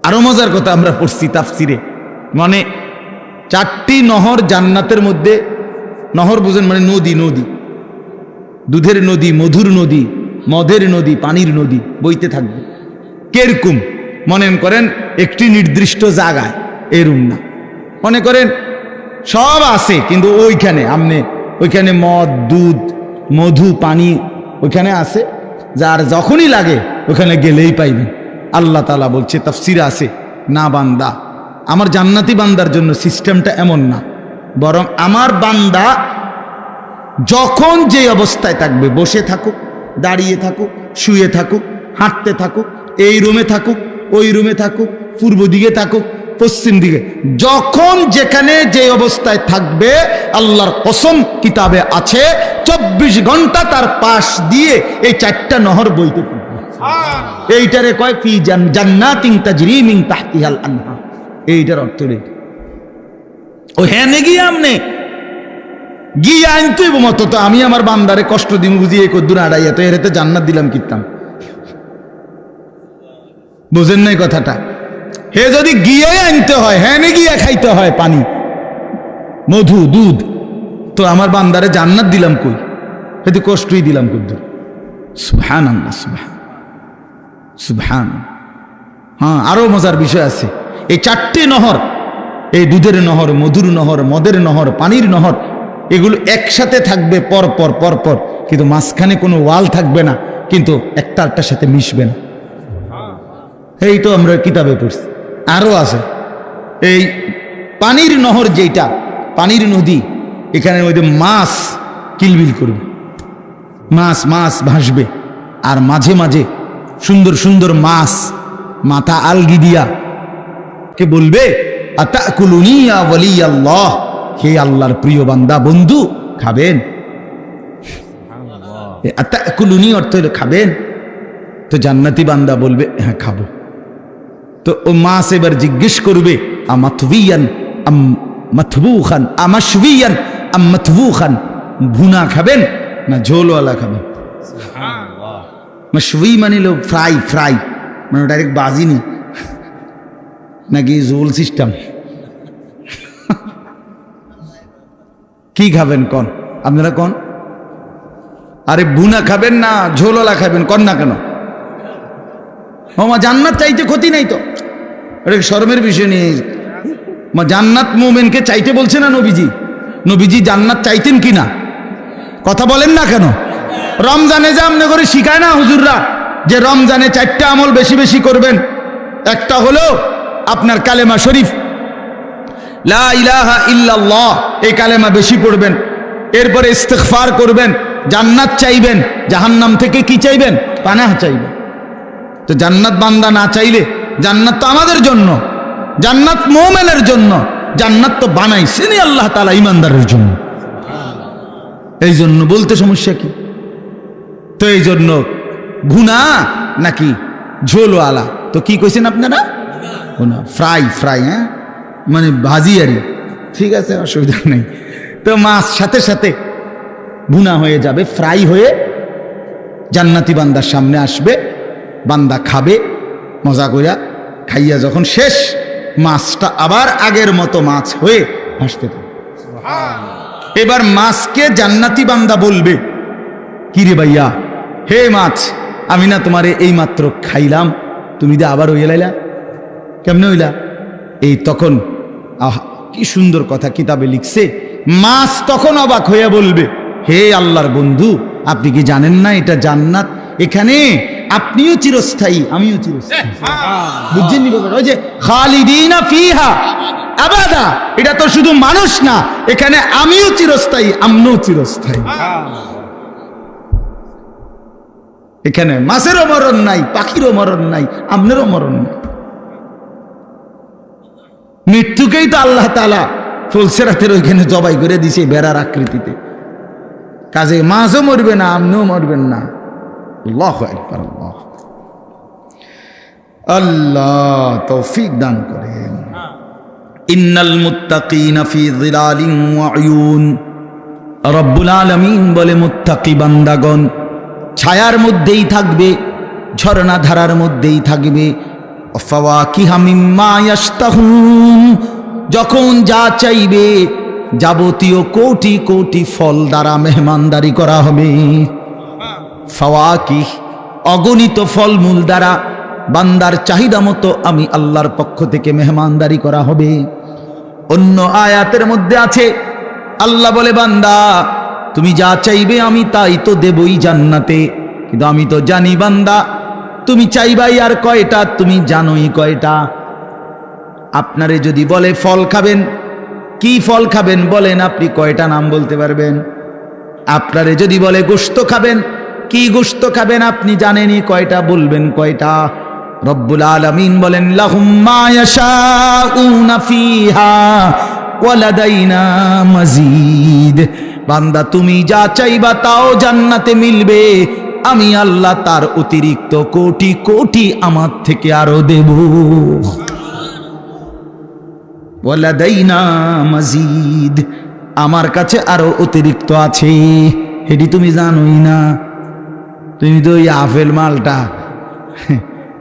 আরো মজার কথা আমরা পড়ছি তাফসিরে, মানে 4টি নহর জান্নাতের মধ্যে। নহর বুঝেন মানে নদী, নদী, দুধের নদী, মধুর নদী, মদের নদী, পানির নদী বইতে থাকবে। কেরকম? মনে করেন একটি নির্দিষ্ট জায়গায়, এরম না, মনে করেন সব আছে কিন্তু ওইখানে আমনে, ওইখানে মদ, দুধ, মধু, পানি ওইখানে আছে, যার যখনই লাগে ওখানে গেলেই পাইবেন। আল্লাহ তাআলা বলছে, তাফসিরে আছে, না বান্দা, আমার জান্নাতি বান্দার জন্য সিস্টেমটা এমন না, বরং আমার বান্দা যখন যে অবস্থায় থাকবে, বসে থাকুক, দাঁড়িয়ে থাকুক, শুয়ে থাকুক, হাঁটতে থাকুক, এই রুমে থাকুক, ওই রুমে থাকুক, পূর্ব দিকে থাকুক, পশ্চিম দিকে, যখন যেখানে যে অবস্থায় থাকবে, আল্লাহর কসম কিতাবে আছে 24 ঘন্টা তার পাশ দিয়ে এই 4টা নহর বইতে থাকবে। এইটারে কয় ফি জান্নাতিন তাজরি মিন তাহতিহাল আনহার। এইটার অর্থ রে ও হ্যাঁ গিয়ে আমনে গিয়ে আনতে মতো, তো আমি আমার বান্দারে কষ্ট দিম বুঝিয়ে কদ্দুর আড়াইয়া, তো এর জান্নাত দিলাম কিতাম। বুঝেন নাই কথাটা? হে যদি গিয়ে আনতে হয়, হ্যাঁ গিয়ে খাইতে হয় পানি, মধু, দুধ, তো আমার বান্দারে জান্নাত দিলাম কই? হেতু কষ্টই দিলাম কই? সুবহানাল্লাহ, সুবহান। হ্যাঁ, আরো মজার বিষয় আছে। এই 4টে নহর, এই দুধের নহর, মধুর নহর, মদের নহর, পানির নহর, এগুলো একসাথে থাকবে পর পর পর পর, কিন্তু মাঝখানে কোনো ওয়াল থাকবে না, কিন্তু একটা একটার সাথে মিশবে না। এই তো আমরা কিতাবে পড়ছি। আরো আছে এই পানির নহর, যেটা পানির নদী, এখানে ওই যে মাছ কিলবিল করবে, মাছ মাছ ভাসবে, আর মাঝে মাঝে সুন্দর সুন্দর মাছ মাথা আলগি দিয়া কে বলবে, আতাকুলুনি ইয়া ওয়ালিয়াল্লাহ, হে আল্লাহর প্রিয় বান্দা, বন্ধু খাবেন? আতাকুলুনি অর্থ হলো খাবেন। তো জান্নাতি বান্দা বলবে হ্যাঁ খাবো। তো ও মাছ এবার জিজ্ঞেস করবে, আমাতবিয়ান আম মাতবুখান, আমাশবিয়ান আম মাতবুখান, ভুনা খাবেন না ঝোলওয়ালা খাবেন? মাশবি মানে লো ফ্রাই, ফ্রাই মানে ডাইরেক্ট বাজিনি, নাকি ঝোল সিস্টেম? কি খাবেন কন আপনারা, কন? আরে বুনা খাবেন না ঝোলওয়ালা খাবেন, কন না কেন? মা জান্নাত চাইতে ক্ষতি নাই তো, আরে শরমের বিষয় নেই। মা জান্নাত মুমিনকে চাইতে বলছে না নবীজি? নবীজি জান্নাত চাইতেন কিনা? কথা বলেন না কেন? রমজানে যে আমনে করে শিখায় না হুজুররা, যে রমজানে 4টা আমল বেশি বেশি করবেন। একটা হলো আপনার কালেমা শরীফ, লা ইলাহা ইল্লাল্লাহ, এই কালেমা বেশি পড়বেন। এরপরে ইস্তিগফার করবেন, জান্নাত চাইবেন, জাহান্নাম থেকে কি চাইবেন? পানাহ চাইবেন। তো জান্নাত বান্দা না চাইলে, জান্নাত তো আমাদের জন্য, জান্নাত মুমিনের জন্য, জান্নাত তো বানাইছেন আল্লাহ তাআলা ঈমানদারের জন্য। এই জন্য বলতে সমস্যা কি? তো এই জন্য ভুনা নাকি ঝোলওয়ালা? তো কি কইছেন আপনারা? ভুনা, ফ্রাই, ফ্রাই, হ্যাঁ মানে ভাজি আরি, ঠিক আছে, অসুবিধা নেই। তো মাছ সাথে সাথে ভুনা হয়ে যাবে, ফ্রাই হয়ে জান্নাতি বান্দার সামনে আসবে, বান্দা খাবে মজা কইরা, খাইয়া যখন শেষ, মাছটা আবার আগের মতো মাছ হয়ে ভাসতে থাকে। এবার মাছকে জান্নাতি বান্দা বলবে, কি রে ভাইয়া, হে মাছ, আমি না তোমারে এই মাত্র খাইলাম, তুমি যে আবার হইয়া লাইলা, কেমনে হইলা? এই তখন কি সুন্দর কথা কিতাবে লিখছে, মাছ তখন অবাক হইয়া বলবে, হে আল্লাহর বন্ধু, আপনি কি জানেন না এটা জান্নাত? এখানে আপনিও চিরস্থায়ী, আমিও চিরস্থায়ী। বুঝছেন নি ব্যাপার? ওই যে খালিদিনা ফিহা আবাদা, এটা তো শুধু মানুষ না, এখানে আমিও চিরস্থায়ী, আমরাও চিরস্থায়ী। এখানে মাছেরও মরণ নাই, পাখিরও মরণ নাই, আপনারও মরণ নাই। মৃত্যুকেই তো আল্লাহ তাআলা ফুলসেরাতের ওইখানে জবাই করে দিছে বেড়ার আকৃতিতে, কাজে মাছও মরবে না, আপনিও মরবেন না। আল্লাহু আকবার, আল্লাহ আল্লাহ তৌফিক দান করেন। ইন্নাল মুত্তাকিনা ফি যিলালিন ওয়া উয়ুন, রব্বুল আলামিন বলে মুত্তাকি বান্দাগণ ছায়ার মধ্যেই থাকবে, ঝর্ণা ধারার মধ্যেই থাকবে। ফাওয়াকিহা মিম্মা ইয়াশতাহুন, যখন যা চাইবে যাবতীয় কোটি কোটি ফল দ্বারা মেহমানদারি করা হবে। ফাওয়াকিহ, অগণিত ফলমূল দ্বারা বান্দার চাহিদা মতো আমি আল্লাহর পক্ষ থেকে মেহমানদারি করা হবে। অন্য আয়াতের মধ্যে আছে, আল্লাহ বলে, বান্দা তুমি যা চাইবে আমি তাই তো দেবই জান্নাতে, কিন্তু আমি তো জানি বান্দা তুমি চাইবাই আর কয়টা, তুমি জানোই কয়টা। আপনারে যদি বলে ফল খাবেন, কি ফল খাবেন বলেন, আপনি কয়টা নাম বলতে পারবেন? আপনারে যদি বলে গোশত খাবেন, কি গোশত খাবেন আপনি জানেনই কয়টা, বলবেন কয়টা? রব্বুল আলামিন বলেন, লাহুম মা ইয়াশাউনা ফিহা ওয়া লাদাইনা মাজিদ। বান্দা তুমি যা চাইবা তাও জান্নাতে মিলবে, আমি আল্লাহ তার অতিরিক্ত কোটি কোটি আমার থেকে আরো দেব। ওয়া লাদাইনা মাজিদ, আমার কাছে আরো অতিরিক্ত আছে, এটি তুমি জানোই না। তুমি তো ওই আপেল মালটা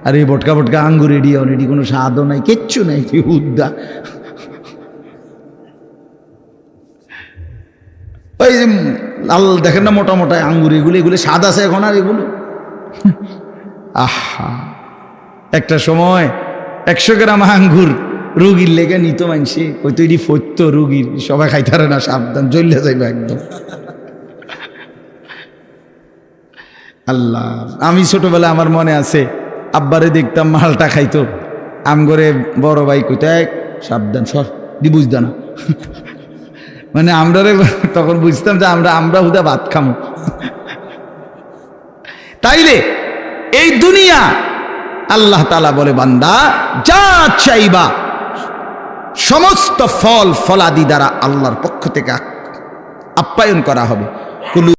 আর এই বটকা বটকা আঙ্গুর এডি এডি কোনো স্বাদও নাই, কিচ্ছু নাই, উদ্দা। ওই যে লাল দেখেন না মোটা মোটা আঙ্গুর, এগুলো স্বাদ আছে এখন আর এগুলো? আহা, একটা সময় 100 গ্রাম আঙ্গুর রুগীর লেগে নিত মানসি, ওই তো এটি ফত্য রুগীর, সবাই খাইতারে না, সাবধান, জ্বললে যাইবে একদম। আল্লাহ, আমি ছোটবেলা আমার মনে আছে আব্বারে দেখতাম মালটা খাইতো, আম করে বড় ভাই কইতে সাবধান সর দি বুঝদা না। মানে আমরা তখন বুঝতাম যে আমরা হুদা ভাত খামো। তাইলে এই দুনিয়া আল্লাহ তাআলা বলে বান্দা যা চাইবা সমস্ত ফল ফলাদি দ্বারা আল্লাহর পক্ষ থেকে আপ্যায়ন করা হবে।